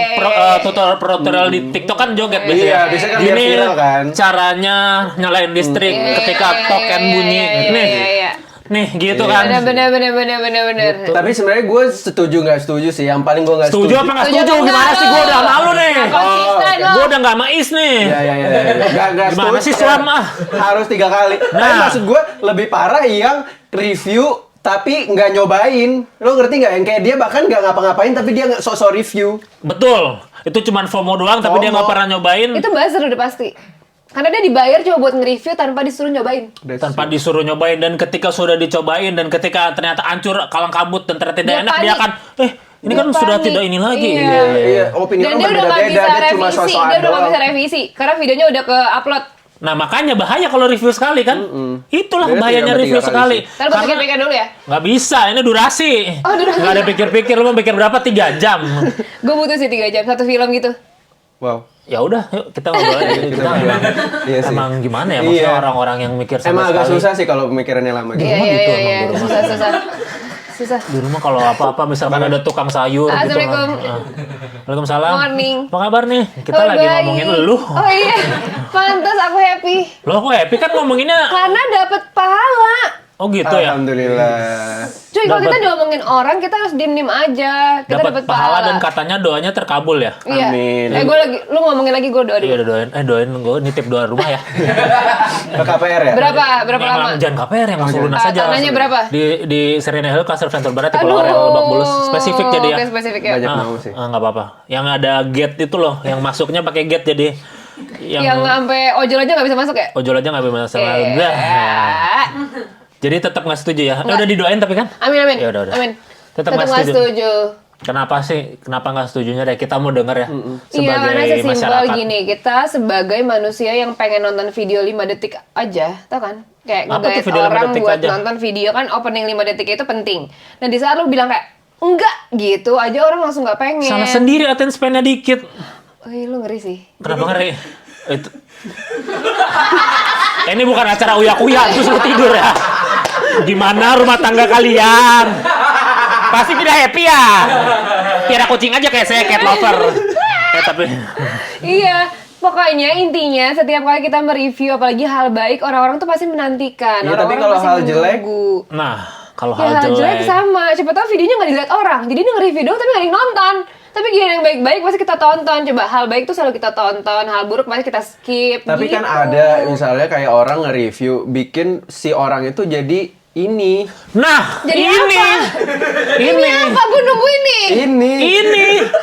Speaker 1: tutorial di TikTok kan joget biasanya.
Speaker 3: Iya, biasanya kan biar
Speaker 1: Gini
Speaker 3: viral kan.
Speaker 1: caranya nyalain listrik ketika token bunyi. Nih,
Speaker 2: Iya.
Speaker 1: nih gitu kan.
Speaker 2: Bener.
Speaker 3: Tapi sebenarnya gue setuju nggak setuju sih. Yang paling gue nggak
Speaker 1: Setuju apa nggak
Speaker 2: Setuju
Speaker 1: setuju?
Speaker 2: apa
Speaker 1: Gimana
Speaker 2: enggak
Speaker 1: sih? Gue
Speaker 2: lu?
Speaker 1: udah malu nih.
Speaker 2: Konsisten lo.
Speaker 1: Gue udah nggak sama Is nih.
Speaker 3: Ya. Gak
Speaker 1: Gimana sih, Suam, ah?
Speaker 3: Harus 3 kali. Tapi
Speaker 1: Nah.
Speaker 3: maksud gue lebih parah yang review tapi nggak nyobain. Lo ngerti nggak? Yang kayak dia bahkan nggak ngapa-ngapain tapi dia nggak sok-sok review.
Speaker 1: Betul. Itu cuman FOMO doang, tapi dia nggak
Speaker 3: FOMO.
Speaker 1: pernah nyobain.
Speaker 2: Itu buzzer udah pasti. Karena dia dibayar cuma buat nge-review tanpa disuruh nyobain.
Speaker 1: Tanpa disuruh nyobain, dan ketika sudah dicobain dan ketika ternyata hancur, kalang kabut dan ternyata tidak
Speaker 2: Dia
Speaker 1: enak, dia
Speaker 2: panik.
Speaker 1: akan ini
Speaker 2: Dia
Speaker 1: kan sudah
Speaker 2: panik.
Speaker 1: tidak ini lagi.
Speaker 2: Iya.
Speaker 3: Iya, opini
Speaker 2: Dan
Speaker 3: orang
Speaker 2: dia udah nggak
Speaker 3: berbeda-beda.
Speaker 2: bisa
Speaker 3: Dia cuma
Speaker 2: revisi.
Speaker 3: sok-sokan
Speaker 2: Dia udah nggak
Speaker 3: doang.
Speaker 2: bisa revisi. Karena videonya udah ke-upload.
Speaker 1: Nah makanya bahaya kalau review sekali kan. Itulah
Speaker 3: Beda
Speaker 1: bahayanya
Speaker 3: 3
Speaker 1: review
Speaker 3: kali
Speaker 1: sekali.
Speaker 3: sih.
Speaker 2: Ntar gue pikir-pikir dulu ya.
Speaker 1: Nggak bisa, ini durasi.
Speaker 2: Oh, durasi.
Speaker 1: Nggak ada pikir-pikir, lu mau pikir berapa? 3 jam.
Speaker 2: Gue butuh sih 3 jam. 1 film gitu.
Speaker 3: Wow.
Speaker 1: Ya udah, yuk kita ngobrol aja. Kita emang,
Speaker 3: Iya sih.
Speaker 1: emang gimana ya? Maksudnya
Speaker 3: Iya.
Speaker 1: orang-orang yang mikir sama
Speaker 3: Emang agak
Speaker 1: sekali.
Speaker 3: susah sih kalau pemikirannya lama gitu.
Speaker 2: Iya,
Speaker 1: gitu emang
Speaker 2: iya.
Speaker 1: di rumah.
Speaker 2: Susah.
Speaker 1: Di rumah kalau apa-apa misalkan ada tukang sayur gitu.
Speaker 2: Assalamualaikum.
Speaker 1: Waalaikumsalam.
Speaker 2: Morning.
Speaker 1: Apa kabar nih? Kita
Speaker 2: Oh,
Speaker 1: lagi
Speaker 2: baik.
Speaker 1: ngomongin elu.
Speaker 2: Oh iya. Pantas aku happy.
Speaker 1: Loh kok happy kan ngomonginnya.
Speaker 2: Karena dapat pahala.
Speaker 1: Oh gitu ya.
Speaker 3: Alhamdulillah.
Speaker 2: Cuy, kalau
Speaker 1: Dapat-
Speaker 2: kita diomongin orang, kita harus diem-diem aja. Kita
Speaker 1: Dapat pahala dan katanya doanya terkabul ya.
Speaker 2: Iya.
Speaker 3: Amin.
Speaker 2: Lu ngomongin lagi, gue doa
Speaker 1: Iya
Speaker 2: dulu.
Speaker 1: udah doain gue nitip doa rumah ya.
Speaker 3: Ke KPR ya?
Speaker 2: Berapa
Speaker 1: yang
Speaker 2: lama?
Speaker 1: jangan KPR yang langsung lunas
Speaker 2: Ah,
Speaker 1: aja.
Speaker 2: tanahnya berapa?
Speaker 1: Di Serena Hill, Kastel Ventur Barat, di Pulau Area, Lebak Bulus. Spesifik jadi ya.
Speaker 2: Oke, spesifik ya.
Speaker 3: Banyak mau sih.
Speaker 1: Nggak apa-apa. Yang ada gate itu loh, yang masuknya pakai gate jadi
Speaker 2: Yang sampai ojol aja nggak bisa masuk ya?
Speaker 1: ojol aja nggak bisa masuk.
Speaker 2: Iya.
Speaker 1: Jadi tetap nggak setuju ya? Udah didoain tapi kan?
Speaker 2: Amin.
Speaker 1: Ya udah.
Speaker 2: Amin.
Speaker 1: Tetap
Speaker 2: Tetap
Speaker 1: nggak
Speaker 2: nggak setuju.
Speaker 1: Kenapa sih? Kenapa nggak setujunya deh? Kita mau denger ya
Speaker 2: Iya, karena
Speaker 1: sebagai
Speaker 2: sesimpel
Speaker 1: masyarakat.
Speaker 2: gini, kita sebagai manusia yang pengen nonton video 5 detik aja, tau kan? Kayak
Speaker 1: Apa tuh
Speaker 2: ngegait
Speaker 1: video 5
Speaker 2: orang
Speaker 1: detik
Speaker 2: buat
Speaker 1: aja?
Speaker 2: nonton video kan opening 5 detik itu penting. Nah di saat lu bilang kayak, enggak gitu aja orang langsung nggak pengen.
Speaker 1: Salah sendiri attention span-nya dikit.
Speaker 2: Wih, lu ngeri sih.
Speaker 1: Kenapa ngeri? Itu. Ini bukan acara uya-kuya terus lu tidur ya. Gimana rumah tangga kalian? Pasti tidak happy ya. Tiada kucing aja kayak saya, cat lover. Tapi
Speaker 2: Iya, pokoknya intinya setiap kali kita mereview apalagi hal baik, orang-orang tuh pasti menantikan.
Speaker 3: Iya, tapi
Speaker 2: Orang-orang
Speaker 3: kalau
Speaker 2: pasti
Speaker 3: hal jelek,
Speaker 2: menunggu.
Speaker 1: nah, kalau
Speaker 2: Ya,
Speaker 1: hal jelek
Speaker 2: sama. Siapa tahu videonya nggak dilihat orang. Jadi dia nge-review doang tapi nggak ada yang nonton. Tapi gini yang baik-baik pasti kita tonton. Coba hal baik tuh selalu kita tonton. Hal buruk pasti kita skip.
Speaker 3: tapi kan
Speaker 2: gitu.
Speaker 3: ada misalnya kayak orang nge-review bikin si orang itu jadi ini.
Speaker 1: Nah,
Speaker 2: Jadi
Speaker 1: ini.
Speaker 2: apa?
Speaker 1: Ini.
Speaker 2: Apa gue nunggu ini?
Speaker 1: Ini.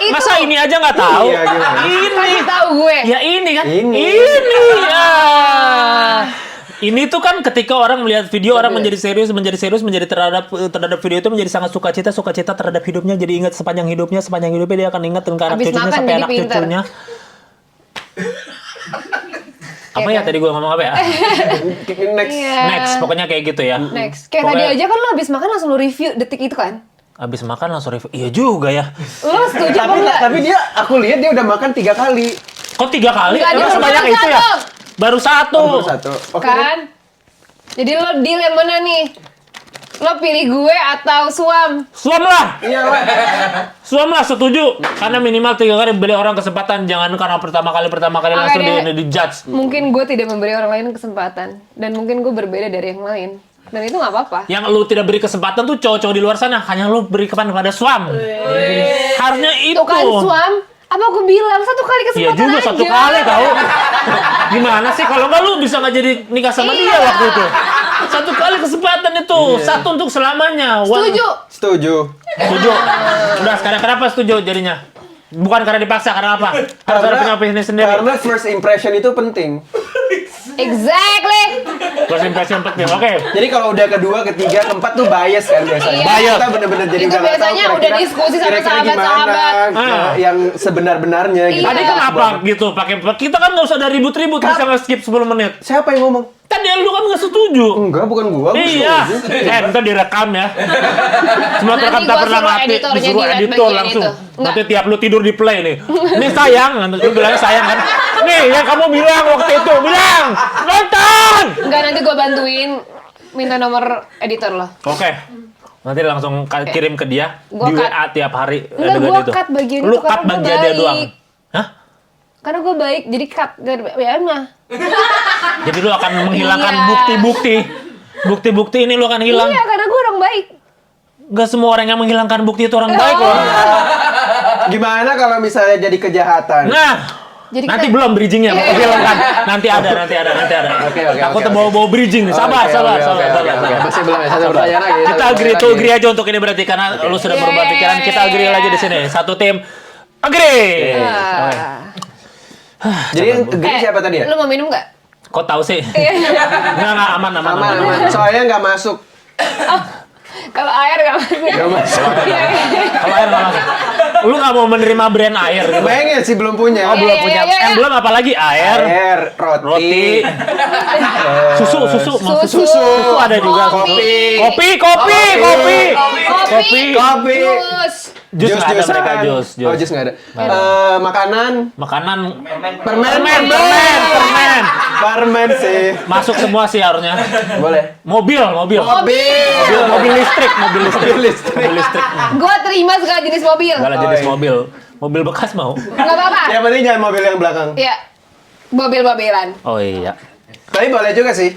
Speaker 1: Masa ini aja nggak tahu?
Speaker 3: Iya, gimana?
Speaker 1: Ini.
Speaker 2: Kasih tahu gue.
Speaker 1: Ya ini kan.
Speaker 3: Ini.
Speaker 1: Ya. Ini tuh kan ketika orang melihat video orang menjadi serius terhadap video itu menjadi sangat sukacita terhadap hidupnya, jadi ingat sepanjang hidupnya dia akan ingat tentang anak
Speaker 2: Habis
Speaker 1: cucunya
Speaker 2: makan
Speaker 1: sampai
Speaker 2: jadi
Speaker 1: anak
Speaker 2: pinter.
Speaker 1: cucunya. Apa ya tadi gue ngomong apa ya?
Speaker 3: Next.
Speaker 2: Iya.
Speaker 1: Next, pokoknya kayak gitu ya.
Speaker 2: Next. Kayak
Speaker 1: Pokoknya-
Speaker 2: tadi aja kan lo habis makan langsung lo review detik itu kan?
Speaker 1: Abis makan langsung review. Iya juga ya.
Speaker 2: Lo setuju apa enggak?
Speaker 3: Tapi dia, aku lihat dia udah makan 3 kali.
Speaker 1: Kok 3 kali?
Speaker 2: Enggak, dia
Speaker 1: Emang
Speaker 2: baru
Speaker 1: sebanyak
Speaker 2: makan
Speaker 1: itu ya?
Speaker 2: satu.
Speaker 1: Baru satu.
Speaker 3: Baru satu. Oke.
Speaker 2: Kan? Jadi lo deal yang mana nih? Lo pilih gue atau Suam?
Speaker 1: Suam lah.
Speaker 3: Iya, Wak.
Speaker 1: Suam lah, setuju. Karena minimal 3 kali beli orang kesempatan. Jangan karena pertama kali langsung
Speaker 2: deh.
Speaker 1: di judge.
Speaker 2: Mungkin gue tidak memberi orang lain kesempatan. Dan mungkin gue berbeda dari yang lain. Dan itu gak apa-apa.
Speaker 1: Yang lu tidak beri kesempatan tuh cowok-cowok di luar sana. Hanya lu beri kepada Suam. Harusnya itu.
Speaker 2: Tuh kan Suam, apa aku bilang? 1 kali
Speaker 1: Iya
Speaker 2: kesempatan
Speaker 1: juga
Speaker 2: aja.
Speaker 1: 1 kali tahu. Gimana sih kalau nggak lu bisa nggak jadi nikah sama dia
Speaker 2: Iya.
Speaker 1: waktu itu? 1 kali kesempatan itu, satu untuk selamanya.
Speaker 2: Setuju?
Speaker 3: Setuju.
Speaker 1: Setuju. Udah sekarang kenapa setuju jadinya? Bukan karena dipaksa, karena apa? Harus ada punya opini sendiri.
Speaker 3: Karena first impression itu penting.
Speaker 2: Exactly.
Speaker 1: First impression penting. Oke.
Speaker 3: Jadi kalau udah kedua, ketiga, keempat tuh bias kan biasanya.
Speaker 2: Iya.
Speaker 1: Bias.
Speaker 3: Kita bener-bener jadi
Speaker 2: Itu
Speaker 3: udah nggak tahu
Speaker 2: biasanya udah
Speaker 3: kira-kira-
Speaker 2: diskusi sama
Speaker 3: kira-kira
Speaker 2: sahabat-sahabat.
Speaker 3: gimana, yang sebenar-benarnya gitu.
Speaker 2: Iya.
Speaker 1: Tadi kan apa gitu? Pakai kita kan nggak usah ada ribut-ribut, bisa nge-skip 10 menit.
Speaker 3: Siapa yang ngomong?
Speaker 1: Tadi lu kan nggak setuju.
Speaker 3: Enggak, bukan gua
Speaker 1: Iya,
Speaker 3: setuju.
Speaker 1: ntar direkam ya. Semua
Speaker 2: Nanti
Speaker 1: terekam
Speaker 2: gua
Speaker 1: tak pernah
Speaker 2: suruh
Speaker 1: mati,
Speaker 2: editornya
Speaker 1: disuruh
Speaker 2: dilihat
Speaker 1: editor
Speaker 2: bagian
Speaker 1: langsung.
Speaker 2: itu. Enggak.
Speaker 1: Nanti tiap lu tidur di play nih. Ini sayang, nanti lu bilangnya sayang kan. Nih, yang kamu bilang waktu itu, bilang nonton.
Speaker 2: Enggak, nanti gue bantuin minta nomor editor lo.
Speaker 1: Oke. Nanti langsung kirim ke dia
Speaker 2: Gua
Speaker 1: di
Speaker 2: cut.
Speaker 1: WA tiap hari.
Speaker 2: Enggak,
Speaker 1: adegan
Speaker 2: gua
Speaker 1: itu.
Speaker 2: cut bagian
Speaker 1: Lu
Speaker 2: itu karena
Speaker 1: cut
Speaker 2: gua
Speaker 1: bagian dia
Speaker 2: baik.
Speaker 1: doang. Hah?
Speaker 2: Karena gue baik, jadi cut dari ya mah.
Speaker 1: Jadi lu akan menghilangkan
Speaker 2: Iya.
Speaker 1: bukti-bukti. Bukti-bukti ini lu akan hilang.
Speaker 2: Iya, karena gue orang baik.
Speaker 1: Gak semua orang yang menghilangkan bukti itu orang baik loh.
Speaker 3: Gimana kalau misalnya jadi kejahatan?
Speaker 1: Nah,
Speaker 2: Jadi
Speaker 1: nanti
Speaker 2: kita-
Speaker 1: belum bridgingnya, mau hilangkan. Nanti ada.
Speaker 3: Oke,
Speaker 1: Aku
Speaker 3: oke,
Speaker 1: tuh
Speaker 3: oke.
Speaker 1: bawa bridging nih. Sabar.
Speaker 3: Masih belum ya, satu pertanyaan lagi.
Speaker 1: Kita agree aja untuk ini berarti karena lu sudah berubah pikiran. Kita agree lagi di sini. Satu tim agree. Oke.
Speaker 3: Jadi yang gede siapa tadi ya?
Speaker 2: Lu mau minum nggak?
Speaker 1: Kok tahu sih?
Speaker 2: Iya.
Speaker 1: Nggak, aman.
Speaker 3: Aman. Soalnya nggak masuk.
Speaker 2: Kalau air nggak masuk.
Speaker 3: Nggak masuk.
Speaker 1: Kalau air nggak masuk. Lu nggak mau menerima brand air gitu?
Speaker 3: Pengen sih belum punya.
Speaker 1: Oh, belum
Speaker 2: Iya,
Speaker 1: punya.
Speaker 2: iya, iya.
Speaker 1: Belum apalagi air.
Speaker 3: Air,
Speaker 1: Roti,
Speaker 3: roti,
Speaker 1: susu, mau
Speaker 2: Susu.
Speaker 1: susu ada juga.
Speaker 2: Kopi.
Speaker 1: Kopi.
Speaker 2: Jus.
Speaker 1: Jus nggak ada mereka, jus.
Speaker 3: Oh, jus nggak ada. Makanan,
Speaker 1: Makanan.
Speaker 3: permen. Permen sih.
Speaker 1: Masuk semua sih harusnya.
Speaker 3: Boleh.
Speaker 1: Mobil. Mobil listrik.
Speaker 2: Gue terima segala jenis mobil.
Speaker 1: Segala jenis mobil. Mobil bekas mau?
Speaker 2: Nggak apa-apa.
Speaker 3: Yang penting jangan mobil yang belakang.
Speaker 2: Iya. Mobil-mobilan.
Speaker 1: Oh iya.
Speaker 3: Tapi boleh juga sih.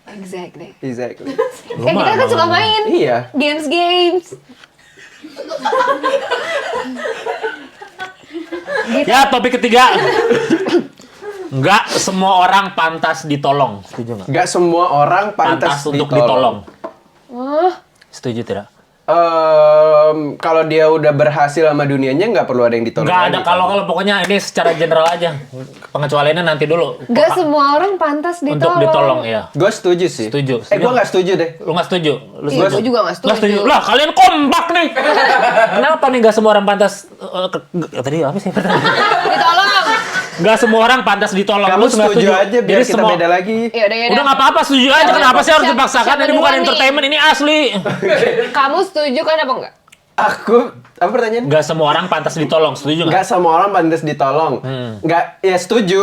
Speaker 2: Exactly.
Speaker 3: Exactly.
Speaker 2: Kita kan suka main.
Speaker 3: Iya.
Speaker 2: Games.
Speaker 1: Ya, topik ketiga. Nggak semua orang pantas ditolong. Setuju nggak?
Speaker 3: Nggak semua orang
Speaker 1: Pantas
Speaker 3: pantas
Speaker 1: untuk ditolong.
Speaker 2: Oh,
Speaker 1: Setuju tidak?
Speaker 3: Kalau dia udah berhasil sama dunianya nggak perlu ada yang ditolong.
Speaker 1: Nggak ada
Speaker 3: lagi,
Speaker 1: kalau
Speaker 3: kan?
Speaker 1: pokoknya ini secara general aja. Pengecualiannya nanti dulu.
Speaker 2: gak semua orang pantas ditolong.
Speaker 1: Untuk ditolong ya.
Speaker 3: Gue setuju sih.
Speaker 1: Setuju.
Speaker 3: Gue nggak setuju deh.
Speaker 1: Lu nggak setuju? Lu
Speaker 2: Iya, gue juga gak setuju.
Speaker 1: Lah, kalian kompak nih. Kenapa nih nggak semua orang pantas tadi apa sih pertanyaan?
Speaker 2: Ditolong.
Speaker 1: Nggak semua orang pantas ditolong.
Speaker 3: Kamu
Speaker 1: Lu nggak
Speaker 3: setuju aja biar
Speaker 1: Jadi
Speaker 3: kita beda lagi.
Speaker 2: Yaudah.
Speaker 1: Udah nggak apa-apa, setuju aja. Kenapa sih harus
Speaker 2: Siapa-
Speaker 1: dipaksakan?
Speaker 2: siapa
Speaker 1: Ini bukan
Speaker 2: duluan nih?
Speaker 1: entertainment, ini asli.
Speaker 2: Kamu setuju kan apa enggak?
Speaker 3: Apa pertanyaan?
Speaker 1: Nggak semua orang pantas ditolong, setuju nggak?
Speaker 3: Nggak semua orang pantas ditolong. Nggak, ya setuju.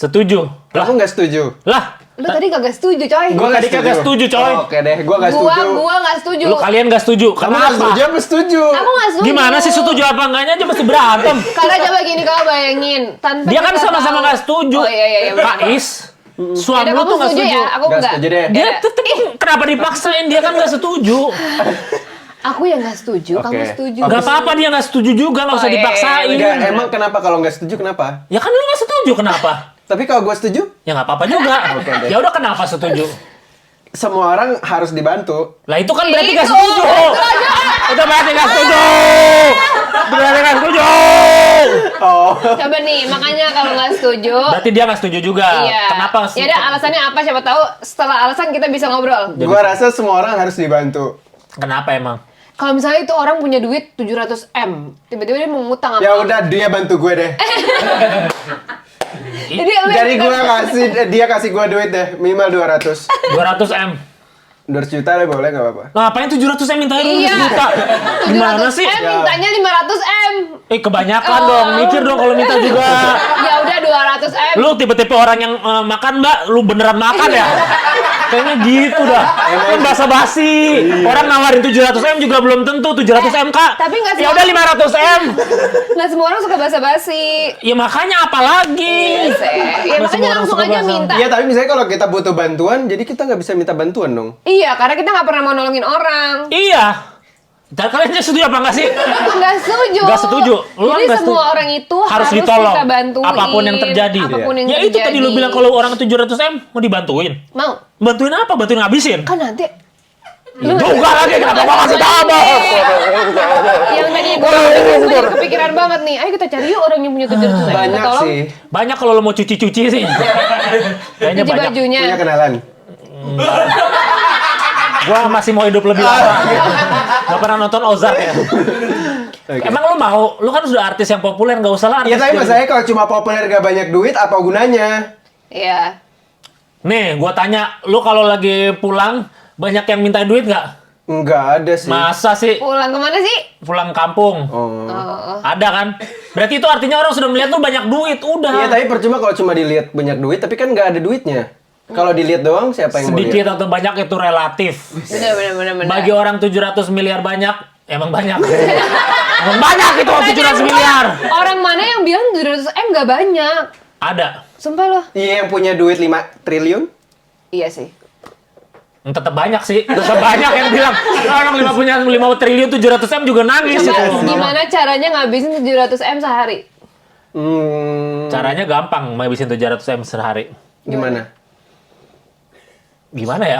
Speaker 1: Setuju.
Speaker 3: Aku nggak setuju.
Speaker 1: Lah,
Speaker 2: Lu tadi kagak setuju, coy.
Speaker 3: Gua
Speaker 1: tadi kagak setuju, coy.
Speaker 3: Oke deh, gua nggak setuju.
Speaker 2: Gua nggak setuju.
Speaker 1: lu kalian gak setuju.
Speaker 3: Kamu nggak
Speaker 1: Kenapa?
Speaker 3: setuju apa setuju?
Speaker 2: Aku nggak setuju.
Speaker 1: Gimana sih setuju apa enggaknya aja mesti berantem.
Speaker 2: Karena coba gini kau bayangin, tanpa
Speaker 1: Dia kan
Speaker 2: kita
Speaker 1: sama-sama
Speaker 2: tahu-
Speaker 1: gak setuju.
Speaker 2: Oh iya. benar.
Speaker 1: Faiz, suami
Speaker 2: Yaudah,
Speaker 1: lu
Speaker 2: kamu
Speaker 1: tuh gak
Speaker 2: setuju
Speaker 1: setuju.
Speaker 2: ya, aku
Speaker 3: Nggak
Speaker 2: enggak.
Speaker 3: setuju deh.
Speaker 1: Dia
Speaker 2: Yaudah.
Speaker 1: tetep kenapa dipaksain, dia kan gak setuju.
Speaker 2: Aku yang nggak setuju,
Speaker 3: Oke.
Speaker 2: kamu setuju.
Speaker 1: Gak apa-apa dia gak setuju juga, gak usah
Speaker 2: Oh, iya,
Speaker 1: dipaksain.
Speaker 3: Enggak, emang kenapa kalau nggak setuju kenapa?
Speaker 1: Ya kan lu gak setuju, kenapa?
Speaker 3: Tapi kalau gua setuju,
Speaker 1: Ya gak apa-apa juga.
Speaker 3: Oke deh.
Speaker 1: Ya udah kenapa setuju?
Speaker 3: semua orang harus dibantu.
Speaker 1: Lah itu kan berarti gak
Speaker 2: Itu,
Speaker 1: setuju.
Speaker 2: itu aja.
Speaker 1: Itu berarti gak setuju. Itu berarti gak setuju.
Speaker 3: Oh.
Speaker 2: Coba nih, makanya kalau nggak setuju.
Speaker 1: Berarti dia gak setuju juga.
Speaker 2: Iya.
Speaker 1: Kenapa?
Speaker 2: Ya udah alasannya apa? Siapa tahu setelah alasan kita bisa ngobrol.
Speaker 3: Gua rasa semua orang harus dibantu.
Speaker 1: Kenapa emang?
Speaker 2: Kalau misalnya itu orang punya duit 700 M, tiba-tiba dia mau ngutang apa?
Speaker 3: Ya udah dia bantu gue deh. Jadi dia kasih gue duit deh, minimal 200.
Speaker 1: 200 M.
Speaker 3: 200 juta deh boleh nggak apa-apa.
Speaker 1: Nah, ngapain 700 M minta 200
Speaker 2: Iya.
Speaker 1: juta? Gimana
Speaker 2: 700
Speaker 1: sih?
Speaker 2: M mintanya 500 M.
Speaker 1: Kebanyakan
Speaker 2: Oh.
Speaker 1: dong. Mikir dong kalau minta juga.
Speaker 2: Ya udah 200 M.
Speaker 1: Lu tipe-tipe orang yang makan, Mbak, lu beneran makan ya? Kayaknya gitu dah. Kan basa-basi. Orang nawarin 700 M juga belum tentu 700 M, Kak.
Speaker 2: tapi nggak
Speaker 1: Ya
Speaker 2: semua-
Speaker 1: udah 500 M.
Speaker 2: Nggak semua orang suka basa-basi.
Speaker 1: Ya makanya apa lagi?
Speaker 2: Ya
Speaker 1: Nggak semua
Speaker 2: makanya
Speaker 1: orang
Speaker 2: langsung
Speaker 1: suka
Speaker 2: aja
Speaker 1: basa.
Speaker 2: minta.
Speaker 3: Iya tapi misalnya kalau kita butuh bantuan, jadi kita nggak bisa minta bantuan dong.
Speaker 2: Iya, karena kita nggak pernah mau nolongin orang.
Speaker 1: Iya. Dan kalian setuju apa enggak sih?
Speaker 2: Nggak setuju.
Speaker 1: Nggak setuju. Lu kan
Speaker 2: Jadi
Speaker 1: nggak
Speaker 2: semua
Speaker 1: setuju.
Speaker 2: orang itu
Speaker 1: Harus ditolong.
Speaker 2: kita bantuin.
Speaker 1: Apapun yang terjadi.
Speaker 2: Apapun yang
Speaker 1: Ya
Speaker 2: terjadi.
Speaker 1: itu tadi lu bilang kalau orang 700 M mau dibantuin.
Speaker 2: Mau.
Speaker 1: Bantuin apa? Bantuin ngabisin?
Speaker 2: Kan nanti
Speaker 1: Juga lagi kenapa gua kasih tahu?
Speaker 2: yang tadi gue kepikiran banget nih. Ayo kita cari yuk orang yang punya 700 M.
Speaker 3: Banyak
Speaker 2: Kita tolong.
Speaker 3: sih.
Speaker 1: Banyak kalau lo mau cuci-cuci sih. Kayaknya
Speaker 2: Cuci
Speaker 1: banyak.
Speaker 2: bajunya.
Speaker 3: Punya kenalan.
Speaker 1: Gua masih mau hidup lebih lama. Gak pernah nonton Ozark ya.
Speaker 3: Oke.
Speaker 1: Emang lu mau? Lu kan sudah artis yang populer, gak usah lah artis.
Speaker 3: Ya tapi
Speaker 1: yang-
Speaker 3: masalahnya kalau cuma populer gak banyak duit, apa gunanya?
Speaker 2: Iya.
Speaker 1: Nih, gua tanya, lu kalau lagi pulang banyak yang minta duit nggak?
Speaker 3: Nggak ada sih.
Speaker 1: Masa sih?
Speaker 2: Pulang kemana sih?
Speaker 1: Pulang kampung.
Speaker 3: Oh.
Speaker 1: Ada kan? Berarti itu artinya orang sudah melihat lu banyak duit, udah.
Speaker 3: Iya tapi percuma kalau cuma dilihat banyak duit, tapi kan nggak ada duitnya. Kalau dilihat doang siapa yang mau
Speaker 1: Sedikit
Speaker 3: lihat?
Speaker 1: atau banyak itu relatif.
Speaker 2: Bener.
Speaker 1: Bagi orang 700 miliar banyak, emang banyak. Emang banyak itu 700 miliar.
Speaker 2: Orang mana yang bilang 700 M gak banyak?
Speaker 1: Ada.
Speaker 2: Sumpah loh.
Speaker 3: Iya yang punya duit 5 triliun?
Speaker 2: Iya sih.
Speaker 1: Tetap banyak sih. Tetap banyak yang bilang, orang 5 triliun 700 M juga nangis.
Speaker 2: Coba
Speaker 1: itu.
Speaker 2: gimana caranya ngabisin 700 M sehari?
Speaker 1: Caranya gampang ngabisin 700 M sehari.
Speaker 3: Gimana?
Speaker 1: Gimana ya?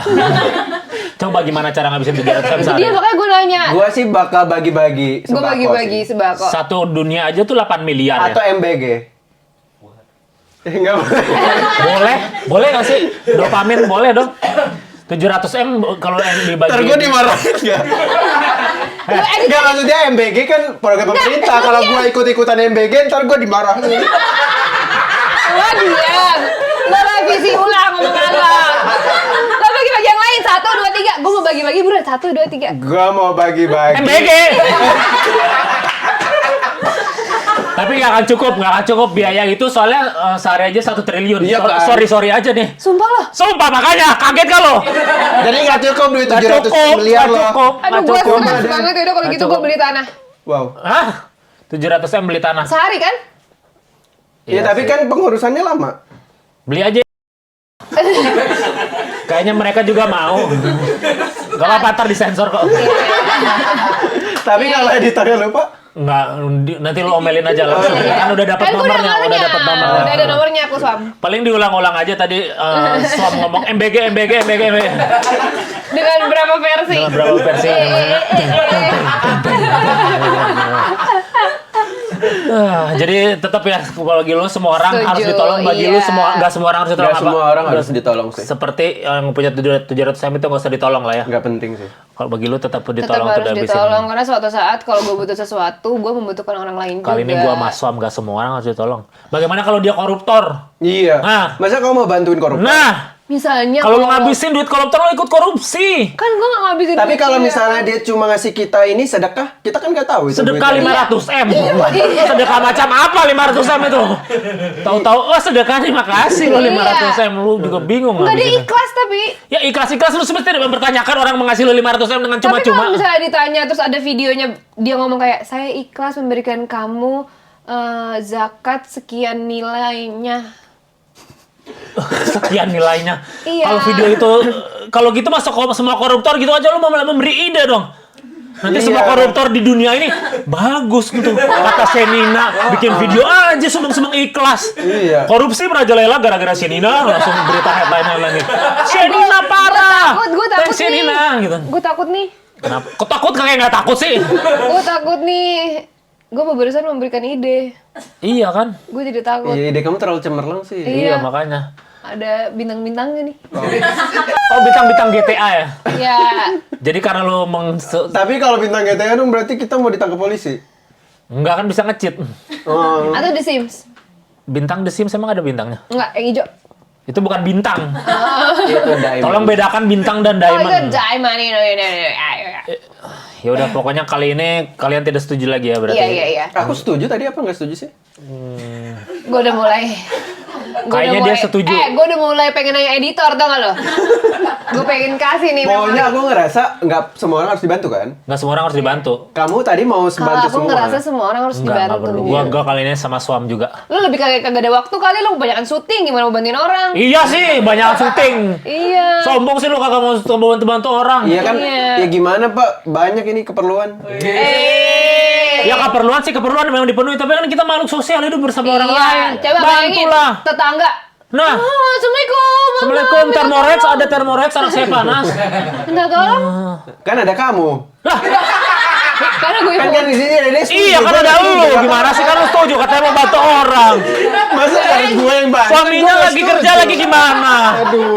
Speaker 1: Coba gimana cara ngabisin 700 M
Speaker 2: Itu
Speaker 1: sehari?
Speaker 2: dia makanya gue nanya.
Speaker 3: Gua sih bakal bagi-bagi
Speaker 2: Gue
Speaker 3: sembako
Speaker 2: bagi-bagi
Speaker 3: sih.
Speaker 2: sembako.
Speaker 1: Satu dunia aja tuh 8 miliar
Speaker 3: Atau
Speaker 1: ya.
Speaker 3: MBG. Enggak boleh.
Speaker 1: Boleh nggak sih? Dopamin boleh dong. 700 M kalau yang dibagi.
Speaker 3: Ntar gue dimarahin nggak? Enggak maksudnya MBG kan program pemerintah. Kalau gue ikut-ikutan MBG ntar gue dimarahin.
Speaker 2: Lo diam. Lo revisi ulang omongan lo. Lo bagi-bagi yang lain. 1, 2, 3. Gue mau bagi-bagi buruan. 1, 2, 3.
Speaker 3: Gue mau bagi-bagi.
Speaker 1: MBG. Tapi nggak akan cukup biaya itu soalnya sehari aja 1 triliun.
Speaker 3: Iya, kan?
Speaker 1: Sorry aja nih.
Speaker 2: Sumpah lo.
Speaker 1: Sumpah makanya kaget kan lo?
Speaker 3: Jadi nggak cukup duit
Speaker 1: Nggak
Speaker 3: 700 miliar
Speaker 1: nggak
Speaker 3: loh.
Speaker 1: cukup.
Speaker 2: Aduh
Speaker 1: Nggak
Speaker 2: gue
Speaker 1: cukup.
Speaker 2: stres banget. Yaudah kalau
Speaker 1: Nggak
Speaker 2: gitu gue
Speaker 1: cukup.
Speaker 2: beli tanah.
Speaker 3: Wow.
Speaker 1: Hah? 700 M beli tanah.
Speaker 2: Sehari kan?
Speaker 3: Iya tapi kan pengurusannya lama.
Speaker 1: Beli aja. Kayaknya mereka juga mau. Gak apa-apa, ntar disensor kok.
Speaker 3: Tapi kalau editornya lupa,
Speaker 1: Nggak, nanti lu omelin aja langsung. Kan udah dapat
Speaker 2: Kan gue udah
Speaker 1: nomornya, udah
Speaker 2: nomornya.
Speaker 1: dapat nomornya.
Speaker 2: Udah ada nomornya aku swam.
Speaker 1: Paling diulang-ulang aja tadi Swam ngomong MBG.
Speaker 2: Dengan berapa versi?
Speaker 1: Dengan berapa versi namanya. Jadi tetap ya bagi lu semua orang
Speaker 2: Setuju,
Speaker 1: harus ditolong, bagi lu
Speaker 2: iya.
Speaker 1: nggak semua orang harus ditolong.
Speaker 3: nggak
Speaker 1: apa?
Speaker 3: semua orang harus ditolong sih.
Speaker 1: Seperti yang punya 700 M itu nggak usah ditolong lah ya.
Speaker 3: Nggak penting sih.
Speaker 1: Kalau bagi lu tetap
Speaker 2: Tetap
Speaker 1: ditolong
Speaker 2: harus
Speaker 1: tidak bisa.
Speaker 2: ditolong karena suatu saat kalau gue butuh sesuatu, gue membutuhkan orang lain
Speaker 1: Kali ini
Speaker 2: juga.
Speaker 1: gua Mas Swam, nggak semua orang harus ditolong. Bagaimana kalau dia koruptor?
Speaker 3: Iya.
Speaker 1: Nah.
Speaker 3: Masa kamu mau bantuin koruptor?
Speaker 1: Nah,
Speaker 2: Misalnya
Speaker 1: Kalau lu ngabisin duit koruptor, lu ikut korupsi.
Speaker 2: kan gue gak ngabisin
Speaker 3: Tapi
Speaker 2: duit
Speaker 3: kalau
Speaker 2: dia.
Speaker 3: misalnya dia cuma ngasih kita ini sedekah, kita kan nggak tahu itu
Speaker 1: Sedekah
Speaker 3: duitnya.
Speaker 1: 500 M. Sedekah macam apa 500 M itu? Tahu-tahu sedekah terima kasih lo 500 M, lu juga bingung
Speaker 2: Enggak, dia
Speaker 1: ngabisinnya.
Speaker 2: ikhlas tapi.
Speaker 1: Ya ikhlas-ikhlas lu semestinya mempertanyakan orang mengasih lu 500 M dengan
Speaker 2: Tapi kalau
Speaker 1: cuma-cuma.
Speaker 2: misalnya ditanya terus ada videonya dia ngomong kayak saya ikhlas memberikan kamu zakat sekian nilainya.
Speaker 1: Sekian nilainya.
Speaker 2: Iya.
Speaker 1: Kalau video itu, kalau gitu masuk semua koruptor gitu aja lu mau memberi ide dong. Nanti semua koruptor di dunia ini bagus gitu. Kata Shenina bikin video aja seneng-seneng ikhlas.
Speaker 3: Iya.
Speaker 1: Korupsi merajalela gara-gara Shenina langsung berita headline lagi. Shenina parah.
Speaker 2: Gue takut
Speaker 1: Thanks, Shenina
Speaker 2: nih.
Speaker 1: gitu.
Speaker 2: Gue takut nih.
Speaker 1: Kenapa? Kok takut kakek nggak takut sih?
Speaker 2: Gue takut nih. Gue barusan memberikan ide.
Speaker 1: Iya kan?
Speaker 2: Gue tidak takut.
Speaker 3: Iya, ide kamu terlalu cemerlang sih.
Speaker 2: Iya.
Speaker 1: Iya makanya.
Speaker 2: Ada bintang-bintangnya nih.
Speaker 1: Oh bintang-bintang GTA ya?
Speaker 2: Iya.
Speaker 1: Jadi karena lu
Speaker 3: Tapi kalau bintang GTA dong berarti kita mau ditangkap polisi.
Speaker 1: enggak kan bisa nge-cheat.
Speaker 3: Oh.
Speaker 2: Atau The Sims.
Speaker 1: Bintang The Sims emang ada bintangnya?
Speaker 2: Enggak, yang hijau.
Speaker 1: Itu bukan bintang.
Speaker 3: Itu diamond.
Speaker 1: Tolong bedakan bintang dan
Speaker 2: Oh, itu
Speaker 1: diamond.
Speaker 2: diamond ini.
Speaker 1: Ya udah pokoknya kali ini kalian tidak setuju lagi ya berarti.
Speaker 2: Iya.
Speaker 3: Aku setuju tadi apa nggak setuju sih?
Speaker 2: Gue udah mulai.
Speaker 1: Kayaknya dia setuju.
Speaker 2: Gue udah mulai pengen nanya editor, tau gak lo? Gue pengen kasih nih.
Speaker 3: Pokoknya aku ngerasa nggak semua orang harus dibantu kan?
Speaker 1: Nggak semua orang harus dibantu.
Speaker 3: Kamu tadi mau
Speaker 2: Kalau
Speaker 3: bantu
Speaker 2: aku
Speaker 3: semua.
Speaker 2: ngerasa semua orang harus
Speaker 1: Enggak
Speaker 2: dibantu.
Speaker 1: perlu. Gua kali ini sama Swam juga.
Speaker 2: Lu lebih kagak ada waktu kali, lu kebanyakan syuting, gimana mau bantuin orang?
Speaker 1: Iya sih, banyak syuting.
Speaker 2: Iya.
Speaker 1: Sombong sih lu kagak mau bantu orang.
Speaker 3: Iya kan?
Speaker 2: Iya.
Speaker 3: Ya gimana Pak? Banyak ini keperluan.
Speaker 1: Ya keperluan sih keperluan memang dipenuhi, tapi kan kita makhluk sosial hidup bersama orang lain.
Speaker 2: Coba bayangin,
Speaker 1: Bantulah.
Speaker 2: tetangga.
Speaker 1: Nah,
Speaker 2: Assalamualaikum.
Speaker 1: Assalamualaikum Thermorex, ada Thermorex anak saya panas.
Speaker 2: Minta tolong.
Speaker 3: Kan ada kamu.
Speaker 1: Lah,
Speaker 2: Karena gue
Speaker 3: Kan di sini ada dia setuju.
Speaker 1: iya kan
Speaker 3: Gua
Speaker 1: ada
Speaker 3: setuju.
Speaker 1: lu. Gimana sih kan lu setuju katanya mau bantu orang.
Speaker 3: Masa harus gue yang bantu?
Speaker 1: Suaminya
Speaker 3: Gua
Speaker 1: lagi
Speaker 3: setuju.
Speaker 1: kerja lagi gimana?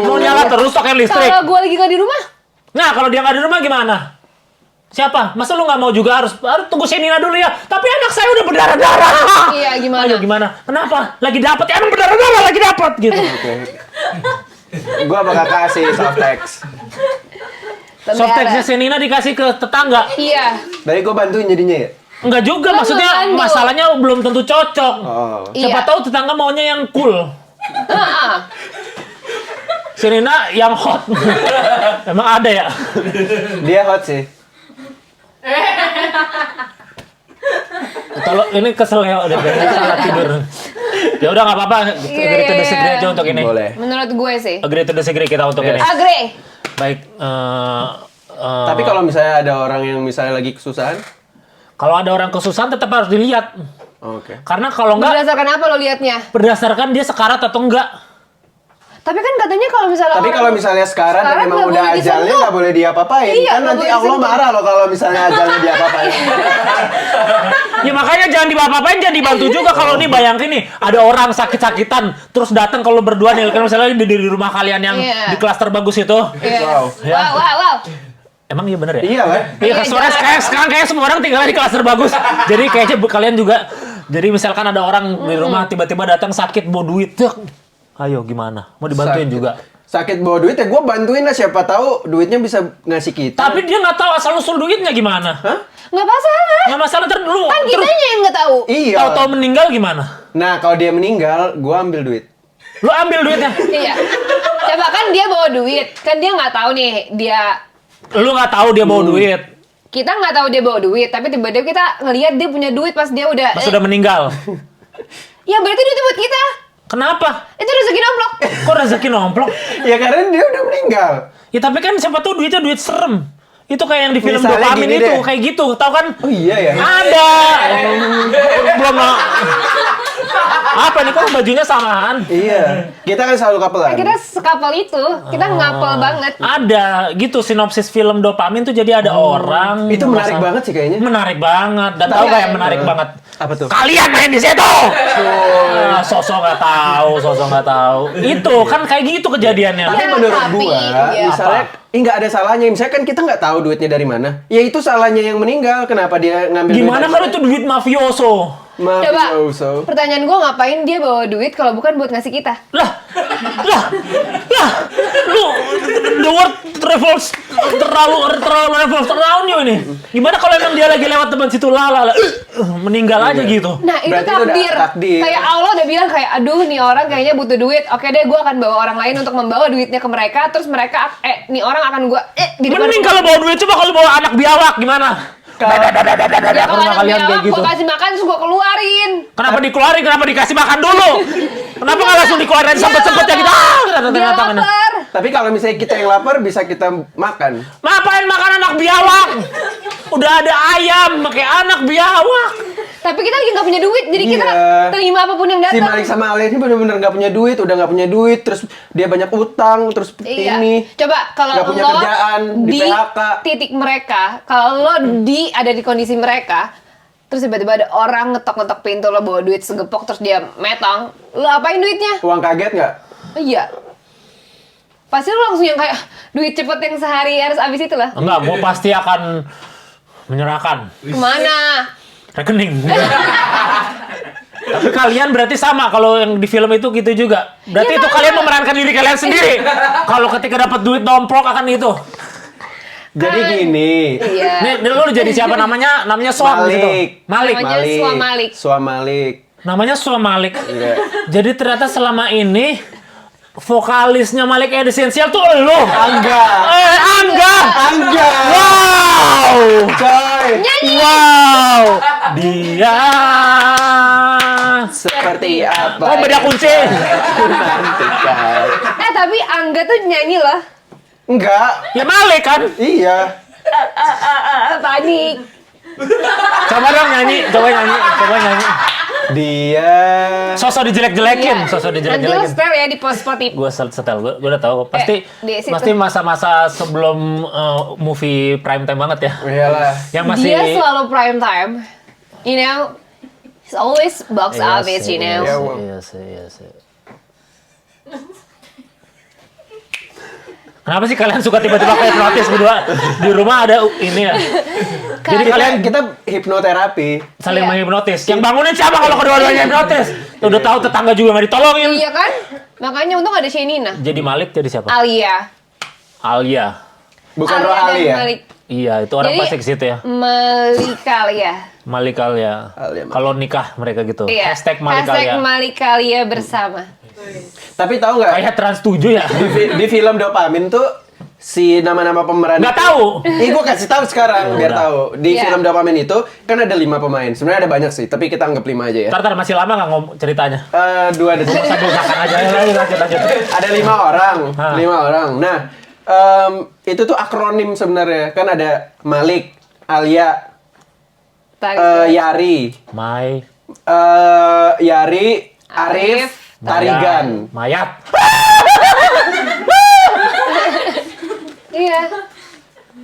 Speaker 1: Mau nyala terus pakai listrik.
Speaker 2: kalau gue lagi gak di rumah,
Speaker 1: Nah, kalau dia nggak di rumah gimana? Siapa? Masa lu nggak mau juga harus tunggu Shenina dulu ya? Tapi anak saya udah berdarah-darah.
Speaker 2: iya gimana?
Speaker 1: Ayo gimana? Kenapa? Lagi dapat ya? Emang berdarah-darah lagi dapat gitu.
Speaker 3: Oke. Gua bakal kasih soft text.
Speaker 1: Soft textnya Shenina dikasih ke tetangga.
Speaker 2: Iya.
Speaker 3: Dari gue bantuin jadinya ya?
Speaker 1: Enggak juga,
Speaker 2: Lu
Speaker 1: maksudnya
Speaker 2: ngebantu.
Speaker 1: masalahnya belum tentu cocok.
Speaker 3: Oh.
Speaker 1: Siapa
Speaker 2: Iya.
Speaker 1: tahu tetangga maunya yang cool.
Speaker 2: Ah,
Speaker 1: Shenina yang hot. Emang ada ya?
Speaker 3: Dia hot sih.
Speaker 1: Kalau ini kesel ya udah kayaknya salah tidur. Ya udah nggak apa-apa. Agree to disagree aja untuk ini.
Speaker 3: Boleh.
Speaker 2: menurut gue sih.
Speaker 1: Agree to disagree kita untuk ini.
Speaker 2: Agree.
Speaker 1: Baik.
Speaker 3: Tapi kalau misalnya ada orang yang misalnya lagi kesusahan,
Speaker 1: kalau ada orang kesusahan tetap harus dilihat.
Speaker 3: oke.
Speaker 1: Karena kalau enggak
Speaker 2: Berdasarkan apa lo liatnya?
Speaker 1: berdasarkan dia sekarat atau enggak.
Speaker 2: Tapi kan katanya kalau misalnya
Speaker 3: Tapi
Speaker 2: orang-
Speaker 3: kalau misalnya sekarang
Speaker 2: Sekarang
Speaker 3: memang
Speaker 2: nggak
Speaker 3: udah
Speaker 2: boleh
Speaker 3: ajalnya
Speaker 2: disentuh.
Speaker 3: nggak boleh diapa-apain.
Speaker 2: Iya,
Speaker 3: Kan
Speaker 2: nggak
Speaker 3: nanti
Speaker 2: boleh
Speaker 3: Allah
Speaker 2: disentuh.
Speaker 3: marah loh kalau misalnya ajalnya diapa-apain.
Speaker 1: Ya makanya jangan diapa-apain, jangan dibantu juga. Kalau nih bayangin nih, ada orang sakit-sakitan terus datang kalau berdua nih, kan misalnya di rumah kalian yang
Speaker 2: Iya.
Speaker 1: di klaster bagus itu.
Speaker 2: Iya.
Speaker 3: Wow.
Speaker 1: Ya.
Speaker 2: Wow.
Speaker 1: Emang iya bener ya?
Speaker 3: Iya kan?
Speaker 1: Iya,
Speaker 2: Iya,
Speaker 1: soalnya
Speaker 2: jangan.
Speaker 1: sekarang kayak semua orang tinggal di klaster bagus. Jadi kayaknya kalian juga. Jadi misalkan ada orang di rumah tiba-tiba datang sakit bawa duit, cek. Ayo gimana? Mau dibantuin
Speaker 3: Sakit.
Speaker 1: juga.
Speaker 3: Sakit bawa duit ya gue bantuin lah, siapa tahu duitnya bisa ngasih kita.
Speaker 1: Tapi dia nggak tahu asal usul duitnya gimana.
Speaker 3: Hah?
Speaker 2: Nggak masalah.
Speaker 1: Nggak masalah ntar dulu.
Speaker 2: Kan
Speaker 1: Terus
Speaker 2: kitanya yang nggak tahu.
Speaker 3: Iya.
Speaker 1: tahu-tahu meninggal gimana?
Speaker 3: Nah kalau dia meninggal, gue ambil duit.
Speaker 1: Lu ambil duitnya.
Speaker 2: Iya. Coba kan dia bawa duit, kan dia nggak tahu nih dia.
Speaker 1: Lu nggak tahu dia bawa duit.
Speaker 2: Kita nggak tahu dia bawa duit, tapi tiba-tiba kita ngelihat dia punya duit pas dia udah.
Speaker 1: Pas sudah meninggal.
Speaker 2: Ya berarti duit buat kita.
Speaker 1: Kenapa?
Speaker 2: Itu rezeki nomplok.
Speaker 1: Kok rezeki nomplok?
Speaker 3: Ya karena dia udah meninggal.
Speaker 1: Ya tapi kan siapa tahu duitnya duit serem. Itu kayak yang di film
Speaker 3: Misalnya
Speaker 1: Dopamin
Speaker 3: gini
Speaker 1: itu,
Speaker 3: deh.
Speaker 1: kayak gitu. Tahu kan?
Speaker 3: Oh iya ya.
Speaker 1: Ada. Belum. Apa nih kok bajunya samaan?
Speaker 3: Iya. Kita kan selalu kapelan.
Speaker 2: Kita sekapal itu, kita ngapel banget.
Speaker 1: Ada gitu sinopsis film Dopamin tuh, jadi ada orang.
Speaker 3: Itu menarik banget sih kayaknya.
Speaker 1: Menarik banget. Dan tahu nggak yang menarik banget?
Speaker 3: Apa tuh?
Speaker 1: Kalian main di situ. Sosok nggak tahu. Itu kan kayak gitu kejadiannya.
Speaker 3: Tapi
Speaker 2: Ya,
Speaker 3: menurut
Speaker 2: tapi,
Speaker 3: gua,
Speaker 2: iya.
Speaker 3: misalnya, nggak ada salahnya. Misalnya kan kita nggak tahu duitnya dari mana. Ya itu salahnya yang meninggal. Kenapa dia ngambil
Speaker 1: Gimana
Speaker 3: duit
Speaker 1: kalau
Speaker 3: dari
Speaker 1: itu duit mafioso?
Speaker 3: Maaf,
Speaker 2: Coba,
Speaker 3: Uso.
Speaker 2: pertanyaan gue ngapain dia bawa duit kalau bukan buat ngasih kita?
Speaker 4: Lah, lu the word revolves terlalu revolves around you ini. Gimana kalau emang dia lagi lewat depan situ meninggal aja gitu?
Speaker 2: Nah itu
Speaker 3: Berarti itu udah
Speaker 2: takdir.
Speaker 3: takdir.
Speaker 2: Kayak Allah udah bilang kayak, aduh nih orang kayaknya butuh duit. Oke deh, gue akan bawa orang lain untuk membawa duitnya ke mereka. Terus mereka, nih orang akan gue, di depan
Speaker 4: Mending
Speaker 2: rumah.
Speaker 4: kalau bawa duit, coba kalau bawa anak biawak gimana?
Speaker 2: Ya kalau
Speaker 4: rumah
Speaker 2: anak
Speaker 4: kalian kayak
Speaker 2: biawak
Speaker 4: gitu.
Speaker 2: gue kasih makan terus gue keluarin.
Speaker 4: Kenapa dikeluarin? Kenapa dikasih makan dulu? Kenapa nggak langsung dikeluarin sempet-sempetnya gitu?
Speaker 2: Dia lapar.
Speaker 3: Tapi kalau misalnya kita yang lapar bisa kita makan.
Speaker 4: Ngapain makan anak biawak? Udah ada ayam, pakai anak biawak.
Speaker 2: Tapi kita lagi nggak punya duit, jadi kita
Speaker 3: Iya.
Speaker 2: terima apapun yang
Speaker 3: Si
Speaker 2: datang.
Speaker 3: Malik sama Alia ini bener-bener nggak punya duit, udah nggak punya duit, terus dia banyak utang, terus
Speaker 2: Iya.
Speaker 3: ini.
Speaker 2: Coba kalau
Speaker 3: Nggak punya
Speaker 2: lo
Speaker 3: kerjaan, di PHK.
Speaker 2: titik mereka, kalau lo ada di kondisi mereka, terus tiba-tiba ada orang ngetok-ngetok pintu, lo bawa duit segepok terus dia metong, lo apain duitnya?
Speaker 3: Uang kaget nggak?
Speaker 2: Iya. Pasti lo langsung yang kayak duit cepet yang sehari harus habis itu lah.
Speaker 4: Enggak, gua pasti akan menyerahkan
Speaker 2: Kemana?
Speaker 4: rekening. Tapi kalian berarti sama kalau yang di film itu gitu juga. Berarti
Speaker 2: Ya,
Speaker 4: itu
Speaker 2: sama.
Speaker 4: kalian memerankan diri kalian sendiri. Kalau ketika dapat duit domprok akan itu.
Speaker 3: Jadi gini.
Speaker 2: Iya.
Speaker 4: Nih lu jadi siapa namanya? Namanya Suam di situ.
Speaker 3: Malik.
Speaker 4: Malik.
Speaker 2: Namanya Suam Malik.
Speaker 3: Suam Malik.
Speaker 4: Namanya Suam Malik.
Speaker 3: Iya.
Speaker 4: Jadi ternyata selama ini vokalisnya Malik Essential tuh lu.
Speaker 3: Angga.
Speaker 4: Angga.
Speaker 3: Angga.
Speaker 4: Wow.
Speaker 3: Coy.
Speaker 4: Wow. Dia
Speaker 3: Seperti apa?
Speaker 4: Oh, beda kunci.
Speaker 3: Nantikan.
Speaker 2: Tapi Angga tuh nyanyi loh.
Speaker 3: Enggak.
Speaker 4: Ya Malik kan.
Speaker 3: Iya.
Speaker 2: Panik.
Speaker 4: Coba dong nyanyi, coba nyanyi.
Speaker 3: Dia.
Speaker 4: Sosok dijelek-jelekin,
Speaker 2: Iya.
Speaker 4: sosok
Speaker 2: Nanti lo
Speaker 4: dijelek-jelekin.
Speaker 2: setel ya di post Spotify.
Speaker 4: Gue setel, gue udah tahu. Pasti
Speaker 2: di situ.
Speaker 4: pasti masa-masa sebelum movie prime time banget ya.
Speaker 3: Iyalah.
Speaker 4: Yang masih
Speaker 2: Dia selalu prime time. You know, he's always box
Speaker 4: Iya
Speaker 2: office,
Speaker 4: sih,
Speaker 2: you know.
Speaker 3: Iya,
Speaker 4: Iya sih. Kenapa sih kalian suka tiba-tiba kayak hipnotis berdua? Di rumah ada ini ya. Jadi kalian
Speaker 3: Kita hipnoterapi.
Speaker 4: saling
Speaker 2: Iya.
Speaker 4: menghipnotis. Yang bangunin siapa kalau kedua-duanya hipnotis? Udah tahu tetangga juga nggak ditolongin.
Speaker 2: Iya kan? Makanya untung ada Shenina.
Speaker 4: Jadi Malik jadi siapa?
Speaker 2: Alia.
Speaker 4: Alia.
Speaker 3: Bukan
Speaker 2: Alia
Speaker 3: Rohali
Speaker 2: dan
Speaker 3: ya?
Speaker 2: Malik.
Speaker 4: Iya, itu orang
Speaker 2: Jadi,
Speaker 4: pasti ke situ ya.
Speaker 2: Malikalia.
Speaker 4: Malik Alia.
Speaker 3: Alia.
Speaker 4: Kalau nikah mereka gitu.
Speaker 2: Iya.
Speaker 4: Hashtag Malik Alia.
Speaker 2: Malikalia bersama.
Speaker 3: Tapi tahu nggak?
Speaker 4: Kayak Trans 7 ya?
Speaker 3: Di film Dopamin tuh si nama-nama pemeran
Speaker 4: Nggak tahu.
Speaker 3: Gue kasih tahu sekarang biar
Speaker 4: udah.
Speaker 3: tahu. Di
Speaker 2: Iya.
Speaker 3: film Dopamin itu kan ada 5 pemain. Sebenarnya ada banyak sih, tapi kita anggap 5 aja ya.
Speaker 4: Ntar masih lama nggak ngomong ceritanya?
Speaker 3: 2 ada
Speaker 4: Sambil makan aja. Lanjut.
Speaker 3: ada 5 orang.
Speaker 4: Hah.
Speaker 3: 5 orang. Nah, itu tuh akronim sebenarnya. Kan ada Malik, Alia, Yari, Yari, Arif, Tarigan.
Speaker 4: Mayat.
Speaker 2: Iya.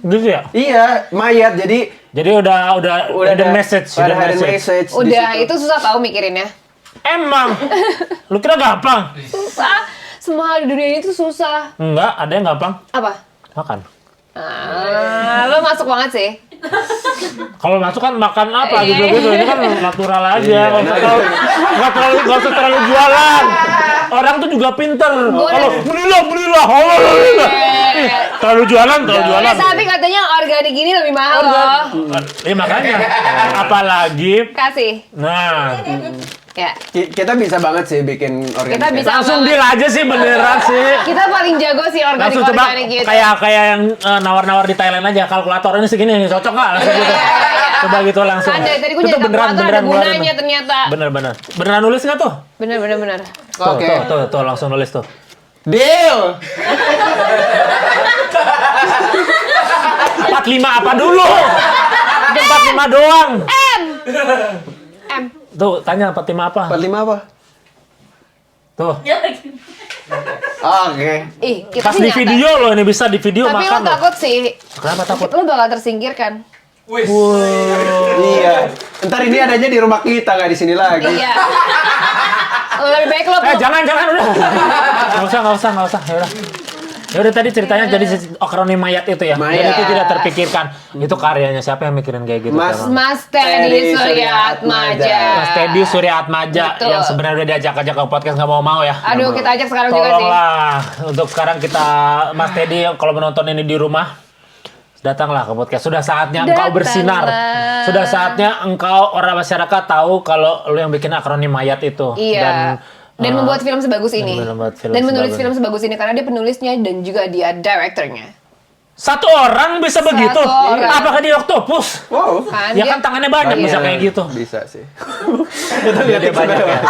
Speaker 4: Gitu ya?
Speaker 3: Iya, mayat. Jadi
Speaker 4: Jadi udah hidden message.
Speaker 3: Ada
Speaker 4: hidden
Speaker 3: hidden
Speaker 4: message.
Speaker 3: message. di
Speaker 2: Udah,
Speaker 3: situ.
Speaker 2: itu susah tahu mikirinnya.
Speaker 4: Emang. Lu kira gampang?
Speaker 2: Susah. Semua hal di dunia ini tuh susah.
Speaker 4: Enggak, ada yang gampang.
Speaker 2: Apa?
Speaker 4: Makan.
Speaker 2: Lo masuk banget sih.
Speaker 4: Kalau masuk kan makan apa
Speaker 2: Iya.
Speaker 4: gitu. Ini kan natural aja.
Speaker 3: Iya,
Speaker 4: Nggak usah terlalu jualan. Orang tuh juga pinter. Kalau belilah. Terlalu jualan.
Speaker 2: Tapi katanya organik ini lebih mahal loh.
Speaker 4: Iya makanya. Apalagi.
Speaker 2: Kasih.
Speaker 4: Nah,
Speaker 2: Ya.
Speaker 3: Kita bisa banget sih bikin organik.
Speaker 2: Kita bisa
Speaker 4: langsung
Speaker 2: banget.
Speaker 4: deal aja sih beneran sih.
Speaker 2: Kita paling jago sih
Speaker 4: Langsung coba
Speaker 2: organik gitu.
Speaker 4: kayak yang nawar-nawar di Thailand aja, kalkulator ini segini cocok nggak langsung gitu. Coba gitu langsung.
Speaker 2: Kan dari tadi gue
Speaker 4: Itu
Speaker 2: jadi
Speaker 4: beneran
Speaker 2: kalkulator ada
Speaker 4: ngeluarin.
Speaker 2: gunanya ternyata.
Speaker 4: Beneran nulis nggak tuh?
Speaker 2: Bener.
Speaker 3: Oke.
Speaker 4: Tuh langsung nulis tuh.
Speaker 3: Deal.
Speaker 4: 45 apa dulu? Itu 45 doang.
Speaker 2: M.
Speaker 4: Tuh tanya 45 apa?
Speaker 3: 45 apa?
Speaker 4: Tuh.
Speaker 3: Oke.
Speaker 2: Ih, kita
Speaker 4: Pas
Speaker 2: sih
Speaker 4: di
Speaker 2: nyata.
Speaker 4: video loh ini bisa di video
Speaker 2: Tapi
Speaker 4: makan
Speaker 2: lo
Speaker 4: loh.
Speaker 2: takut sih.
Speaker 4: Kenapa takut?
Speaker 2: Lo bakal tersingkirkan.
Speaker 3: Iya. Ntar ini adanya di rumah kita nggak di sini lagi.
Speaker 2: Iya. Lebih baik lo
Speaker 4: Jangan udah. Nggak usah. Ya udah.
Speaker 1: Ya udah tadi ceritanya jadi akronim mayat itu ya.
Speaker 3: Mayat.
Speaker 1: Jadi itu tidak terpikirkan. Itu karyanya siapa yang mikirin kayak gitu?
Speaker 3: Mas-
Speaker 1: emang?
Speaker 2: Mas Teddy Suryaatmaja.
Speaker 1: Mas Teddy Suryaatmaja
Speaker 2: Betul.
Speaker 1: yang sebenarnya udah diajak-ajak ke podcast nggak mau ya.
Speaker 2: Aduh, kita ajak sekarang juga sih.
Speaker 1: Tolonglah untuk sekarang kita Mas Teddy kalau menonton ini di rumah datanglah ke podcast. Sudah saatnya engkau bersinar.
Speaker 2: Datanglah.
Speaker 1: Sudah saatnya engkau orang masyarakat tahu kalau lu yang bikin akronim mayat itu.
Speaker 2: Iya. Dan membuat film sebagus ini.
Speaker 1: membuat film
Speaker 2: Dan menulis
Speaker 1: sebagus
Speaker 2: film sebagus ini karena dia penulisnya dan juga dia direkturnya.
Speaker 1: Satu orang bisa begitu.
Speaker 2: orang.
Speaker 1: Apakah dia oktopus?
Speaker 3: Wow.
Speaker 2: Kan
Speaker 1: Ya
Speaker 2: dia-
Speaker 1: kan tangannya banyak bisa kayak gitu.
Speaker 3: Bisa sih.
Speaker 1: Dia banyak ya.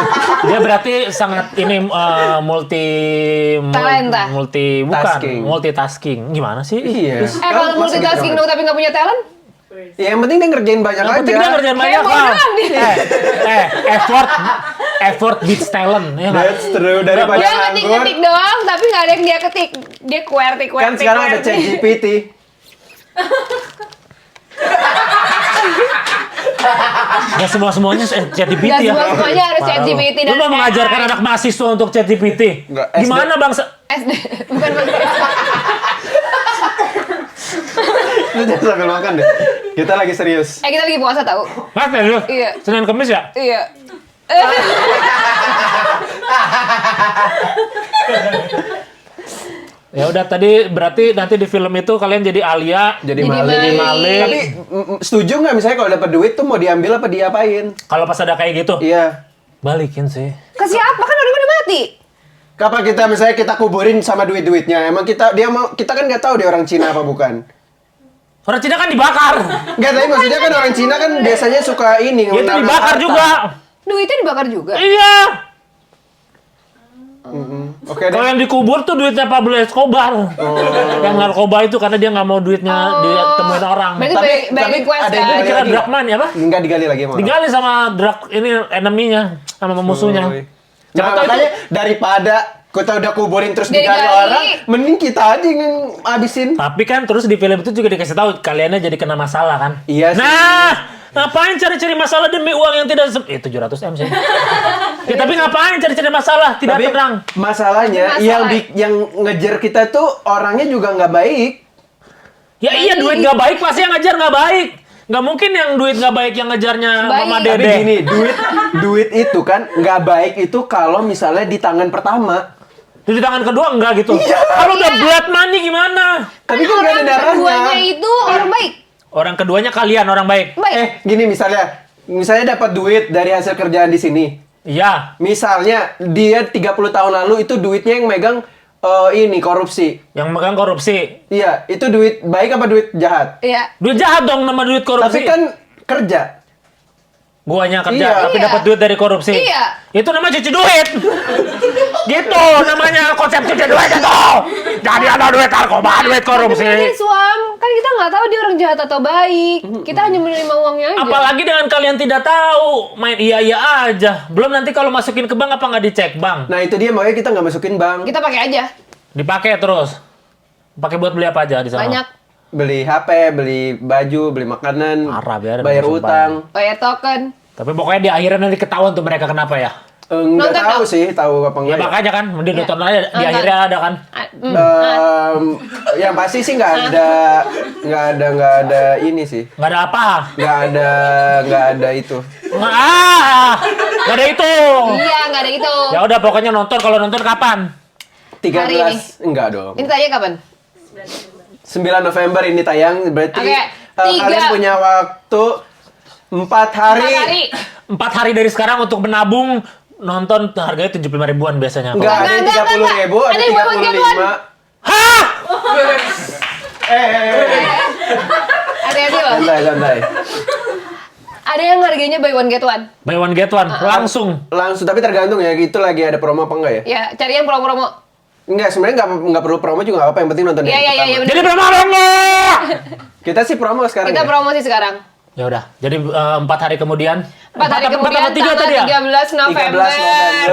Speaker 1: Dia berarti sangat ini
Speaker 2: Talenta.
Speaker 3: Tasking.
Speaker 1: multitasking. Gimana sih?
Speaker 3: Iya.
Speaker 2: Kalau multitasking dong tapi nggak punya talent?
Speaker 3: Ya, yang penting dia ngerjain banyak
Speaker 1: Yang
Speaker 3: aja.
Speaker 1: penting dia ngerjain banyak
Speaker 2: Heboh
Speaker 1: lah.
Speaker 2: doang dia.
Speaker 1: Effort beats talent. Ya nggak?
Speaker 3: That's true. Daripada
Speaker 2: Dia
Speaker 3: nganggur.
Speaker 2: ngetik-ngetik doang tapi nggak ada yang dia ketik. Dia QWERTY.
Speaker 3: Kan sekarang ada ChatGPT.
Speaker 1: Nggak semua-semuanya ChatGPT
Speaker 2: Nggak
Speaker 1: ya.
Speaker 2: semua-semuanya harus
Speaker 1: Parah
Speaker 2: ChatGPT
Speaker 1: lu.
Speaker 2: dan
Speaker 1: Lu mau mengajarkan
Speaker 2: AI.
Speaker 1: anak mahasiswa untuk ChatGPT?
Speaker 3: Nggak, SD.
Speaker 1: Gimana bang?
Speaker 2: SD. Bukan Bang.
Speaker 3: Lu jangan sambil makan deh. Kita lagi serius.
Speaker 2: Kita lagi puasa tahu.
Speaker 1: Mas lu?
Speaker 2: Iya.
Speaker 1: Senin Kemis ya?
Speaker 2: Iya.
Speaker 1: Ya udah tadi berarti nanti di film itu kalian jadi Alia,
Speaker 3: Jadi
Speaker 2: Jadi
Speaker 3: maling.
Speaker 2: maling.
Speaker 3: Tapi setuju nggak misalnya kalau dapat duit tuh mau diambil apa diapain?
Speaker 1: kalau pas ada kayak gitu,
Speaker 3: Iya.
Speaker 1: balikin sih.
Speaker 2: Ke siapa kan orang udah mati?
Speaker 3: Kapan kita misalnya kita kuburin sama duit-duitnya? Emang kita kan nggak tahu dia orang Cina apa bukan?
Speaker 1: Orang Cina kan dibakar.
Speaker 3: Nggak, tapi maksudnya kan orang Cina kan biasanya suka ini.
Speaker 1: Dia tuh
Speaker 3: mengenal
Speaker 1: dibakar
Speaker 3: harta.
Speaker 1: juga.
Speaker 2: Duitnya dibakar juga.
Speaker 1: Iya.
Speaker 3: Oke deh.
Speaker 1: Kalau yang dikubur tuh duitnya Pablo Escobar. Yang narkoba itu karena dia nggak mau duitnya ditemuin orang.
Speaker 2: Berarti
Speaker 3: Tapi-
Speaker 2: by
Speaker 3: tapi
Speaker 2: request
Speaker 3: ada yang
Speaker 2: kan?
Speaker 3: digali
Speaker 1: Dikira
Speaker 3: lagi.
Speaker 1: drug money apa?
Speaker 3: Nggak digali lagi emang.
Speaker 1: Digali sama drug ini enemy-nya, sama musuhnya. Siapa
Speaker 3: Nah,
Speaker 1: tahu itu-
Speaker 3: makanya daripada kita udah kuburin terus
Speaker 2: Dia
Speaker 3: digali
Speaker 2: digali.
Speaker 3: orang, mending kita aja yang habisin.
Speaker 1: Tapi kan terus di film itu juga dikasih tahu kaliannya jadi kena masalah kan?
Speaker 3: Iya sih.
Speaker 1: Nah, ngapain cari-cari masalah demi uang yang tidak 700 M sih. Ya, tapi ngapain cari-cari masalah? Tidak
Speaker 3: Tapi
Speaker 1: tenang.
Speaker 3: masalahnya
Speaker 2: Masalah.
Speaker 3: yang ngejar kita tuh orangnya juga nggak baik.
Speaker 1: Ya iya duit nggak baik pasti yang ngejar nggak baik. Nggak mungkin yang duit nggak baik yang ngejarnya
Speaker 2: Baik.
Speaker 1: Mama
Speaker 3: Tapi
Speaker 1: Dede.
Speaker 3: gini, duit itu kan nggak baik itu kalau misalnya di tangan pertama.
Speaker 1: Di tangan kedua enggak gitu. Kalau udah blood money gimana?
Speaker 3: Tapi kan nggak ada
Speaker 2: Keduanya
Speaker 3: darahnya.
Speaker 2: itu orang baik.
Speaker 1: Orang keduanya kalian orang baik.
Speaker 2: Baik.
Speaker 3: Gini misalnya dapat duit dari hasil kerjaan di sini.
Speaker 1: Iya.
Speaker 3: Misalnya dia 30 tahun lalu itu duitnya yang megang ini korupsi.
Speaker 1: Yang megang korupsi.
Speaker 3: Iya, itu duit baik apa duit jahat?
Speaker 2: Iya.
Speaker 1: Duit jahat dong nama duit korupsi.
Speaker 3: Tapi kan kerja.
Speaker 1: Guanya kerja
Speaker 3: Iya.
Speaker 1: tapi
Speaker 2: Iya.
Speaker 1: dapat duit dari korupsi.
Speaker 2: Iya.
Speaker 1: Itu namanya cuci duit. Gitu namanya konsep cuci duit itu. Jadi ada duit narkoba, duit korupsi.
Speaker 2: Tapi suam, kan kita nggak tahu dia orang jahat atau baik. Kita hanya menerima uangnya aja.
Speaker 1: Apalagi dengan kalian tidak tahu, main iya aja. Belum nanti kalau masukin ke bank apa nggak dicek bank?
Speaker 3: Nah itu dia makanya kita nggak masukin bank.
Speaker 2: Kita pakai aja.
Speaker 1: Dipakai terus. Pakai buat beli apa aja di sana?
Speaker 2: Banyak.
Speaker 3: Beli HP, beli baju, beli makanan,
Speaker 1: Parah, biarin,
Speaker 3: bayar
Speaker 1: sumpah.
Speaker 3: utang.
Speaker 2: Bayar token.
Speaker 1: Tapi pokoknya di akhirnya nanti ketahuan tuh mereka kenapa ya.
Speaker 3: Nggak
Speaker 2: Nonton
Speaker 3: tahu
Speaker 2: dong.
Speaker 3: sih, tahu apa
Speaker 1: Ya
Speaker 3: enggak.
Speaker 1: makanya kan, mending
Speaker 2: Iya.
Speaker 1: nonton aja. Di
Speaker 2: Nonton.
Speaker 1: akhirnya ada kan.
Speaker 3: Yang pasti sih nggak ada ini sih.
Speaker 1: Nggak ada apa.
Speaker 3: Nggak ada itu.
Speaker 1: Nggak ada itu.
Speaker 2: Iya, nggak ada itu.
Speaker 1: Ya udah pokoknya nonton. Kalau nonton kapan?
Speaker 3: 13 enggak dong.
Speaker 2: Ini tanya kapan?
Speaker 3: 9 November ini tayang, berarti
Speaker 2: Oke,
Speaker 3: kalian punya waktu 4 hari.
Speaker 2: 4 hari.
Speaker 1: 4 hari dari sekarang untuk menabung nonton harganya 75 ribuan biasanya.
Speaker 3: Enggak, ada yang 30.000, ada
Speaker 2: Ada yang buy one, get
Speaker 3: 35.
Speaker 1: Hah?
Speaker 2: Hati-hati loh.
Speaker 3: Santai.
Speaker 2: Ada yang harganya buy one get one.
Speaker 1: Buy one get one langsung.
Speaker 3: Langsung, tapi tergantung ya, itu lagi ada promo apa enggak ya?
Speaker 2: Ya, cari yang promo-promo.
Speaker 3: Enggak, sebenarnya enggak perlu promo juga enggak apa, yang penting nonton
Speaker 2: Iya,
Speaker 3: dari
Speaker 2: iya, iya,
Speaker 3: pertama.
Speaker 2: bener.
Speaker 1: Jadi berapa dong?
Speaker 3: Kita sih promo sekarang
Speaker 2: Kita
Speaker 3: ya.
Speaker 2: promosi sekarang.
Speaker 1: Ya udah. Jadi 4 hari kemudian.
Speaker 2: 4 hari kemudian
Speaker 1: apa 3 tadi ya?
Speaker 2: 13 November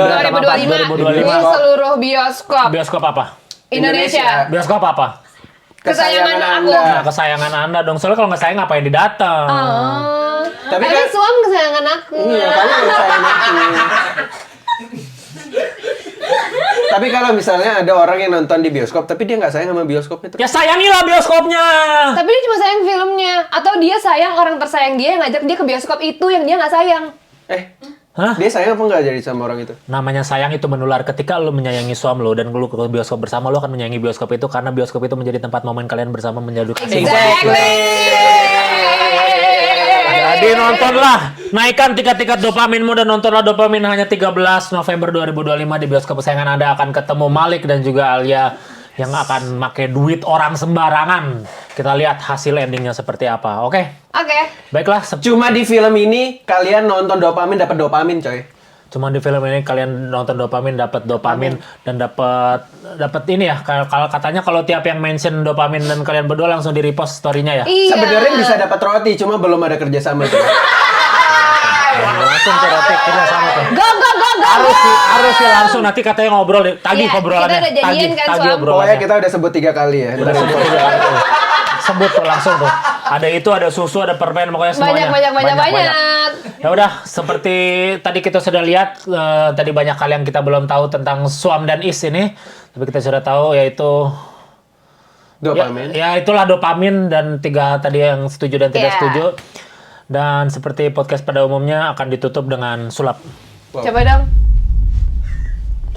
Speaker 3: 2025.
Speaker 2: 2025 di seluruh bioskop
Speaker 1: Bioskop apa?
Speaker 2: Indonesia.
Speaker 1: Bioskop apa?
Speaker 2: Kesayangan aku.
Speaker 1: Nah, kesayangan Anda dong. Soalnya kalau nggak sayang ngapain didatang?
Speaker 2: Oh.
Speaker 3: Tapi
Speaker 2: Tapi
Speaker 3: kan-
Speaker 2: suam kesayangan aku.
Speaker 3: Iya, kamu yang sayang aku. Tapi kalau misalnya ada orang yang nonton di bioskop, tapi dia nggak sayang sama bioskopnya terus.
Speaker 4: Ya sayangilah bioskopnya.
Speaker 2: Tapi dia cuma sayang filmnya. Atau dia sayang orang tersayang dia yang ngajak dia ke bioskop itu yang dia nggak sayang.
Speaker 4: Hah?
Speaker 3: Dia sayang apa nggak jadi sama orang itu?
Speaker 4: Namanya sayang itu menular. Ketika lu menyayangi suami lu dan lu ke bioskop bersama, lu akan menyayangi bioskop itu karena bioskop itu menjadi tempat momen kalian bersama menyadu kasih. Jadi nontonlah, naikkan tiket-tiket dopaminmu dan nontonlah Dopamin hanya 13 November 2025 di bioskop kesayangan Anda akan ketemu Malik dan juga Alia yang akan pakai duit orang sembarangan. Kita lihat hasil endingnya seperti apa, oke?
Speaker 2: Oke.
Speaker 4: Baiklah,
Speaker 3: Cuma di film ini kalian nonton dopamin dapat dopamin, coy.
Speaker 4: cuma di film ini kalian nonton dopamin dapat dopamin dan dapat ini ya. Kalau katanya kalau tiap yang mention dopamin dan kalian berdua langsung di repost story-nya ya.
Speaker 2: Iya.
Speaker 3: Sebenarnya bisa dapat roti, cuma belum ada kerjasama tuh.
Speaker 4: Langsung ke roti kerja sama tuh.
Speaker 2: Go.
Speaker 4: Harus sih langsung nanti katanya ngobrol tagih
Speaker 2: Iya,
Speaker 4: obrolannya.
Speaker 2: kita udah jadian kan,
Speaker 4: tagih
Speaker 2: Suam?
Speaker 4: obrolannya.
Speaker 3: Pokoknya kita udah sebut 3 kali ya.
Speaker 4: Udah sebut tiga kali tuh. Sebut tuh langsung tuh. Ada itu, ada susu, ada permen, pokoknya semuanya.
Speaker 2: Banyak.
Speaker 4: Ya udah, seperti tadi kita sudah lihat tadi banyak hal yang kita belum tahu tentang Suam dan Is ini, tapi kita sudah tahu yaitu
Speaker 3: Dopamin.
Speaker 4: Ya itulah dopamin dan 3 tadi yang setuju dan tidak
Speaker 2: Iya.
Speaker 4: setuju. Dan seperti podcast pada umumnya akan ditutup dengan sulap.
Speaker 3: Wow.
Speaker 2: Coba dong.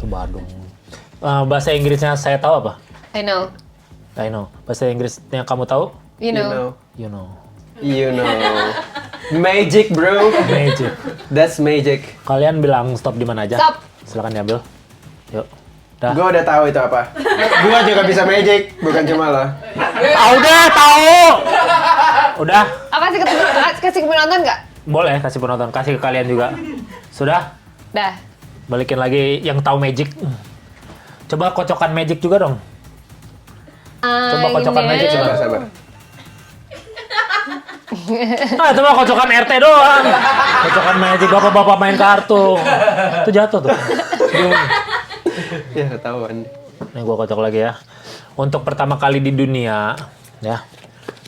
Speaker 4: Coba dong. Bahasa Inggrisnya saya tahu apa?
Speaker 2: I know.
Speaker 4: I know. Bahasa Inggrisnya kamu tahu?
Speaker 2: You know.
Speaker 4: You know.
Speaker 3: You know. Magic, bro.
Speaker 4: Magic.
Speaker 3: That's magic.
Speaker 4: Kalian bilang stop di mana aja?
Speaker 2: Stop.
Speaker 4: Silakan diambil. Yuk. Dah.
Speaker 3: Gue udah tahu itu apa. Gue juga bisa magic, bukan cuma lo.
Speaker 4: Udah tahu. Udah.
Speaker 2: Kasih penonton nggak?
Speaker 4: Boleh kasih penonton, kasih ke kalian juga. Sudah?
Speaker 2: Dah.
Speaker 4: Balikin lagi yang tahu magic. Coba kocokan magic juga dong. Coba kocokan magic coba.
Speaker 3: Sabar.
Speaker 4: Coba kocokan RT doang. Kocokan magic bapak-bapak main kartu. Itu jatuh tuh.
Speaker 3: Ya, ketahuan.
Speaker 4: Nih gua kocok lagi ya. Untuk pertama kali di dunia, ya.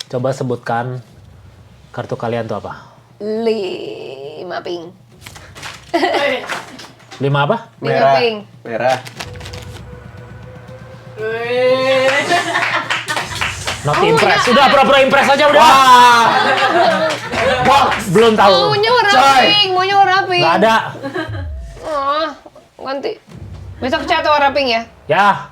Speaker 4: Coba sebutkan kartu kalian tuh apa?
Speaker 2: 5 pink.
Speaker 4: 5 apa?
Speaker 3: Merah.
Speaker 2: Pink.
Speaker 3: Merah.
Speaker 4: Not impress. Udah pura-pura impress aja udah. Wah, belum tahu.
Speaker 2: Maunya warna pink.
Speaker 4: Nggak ada.
Speaker 2: Oh, ganti. Besok cat warna pink ya?
Speaker 4: Ya,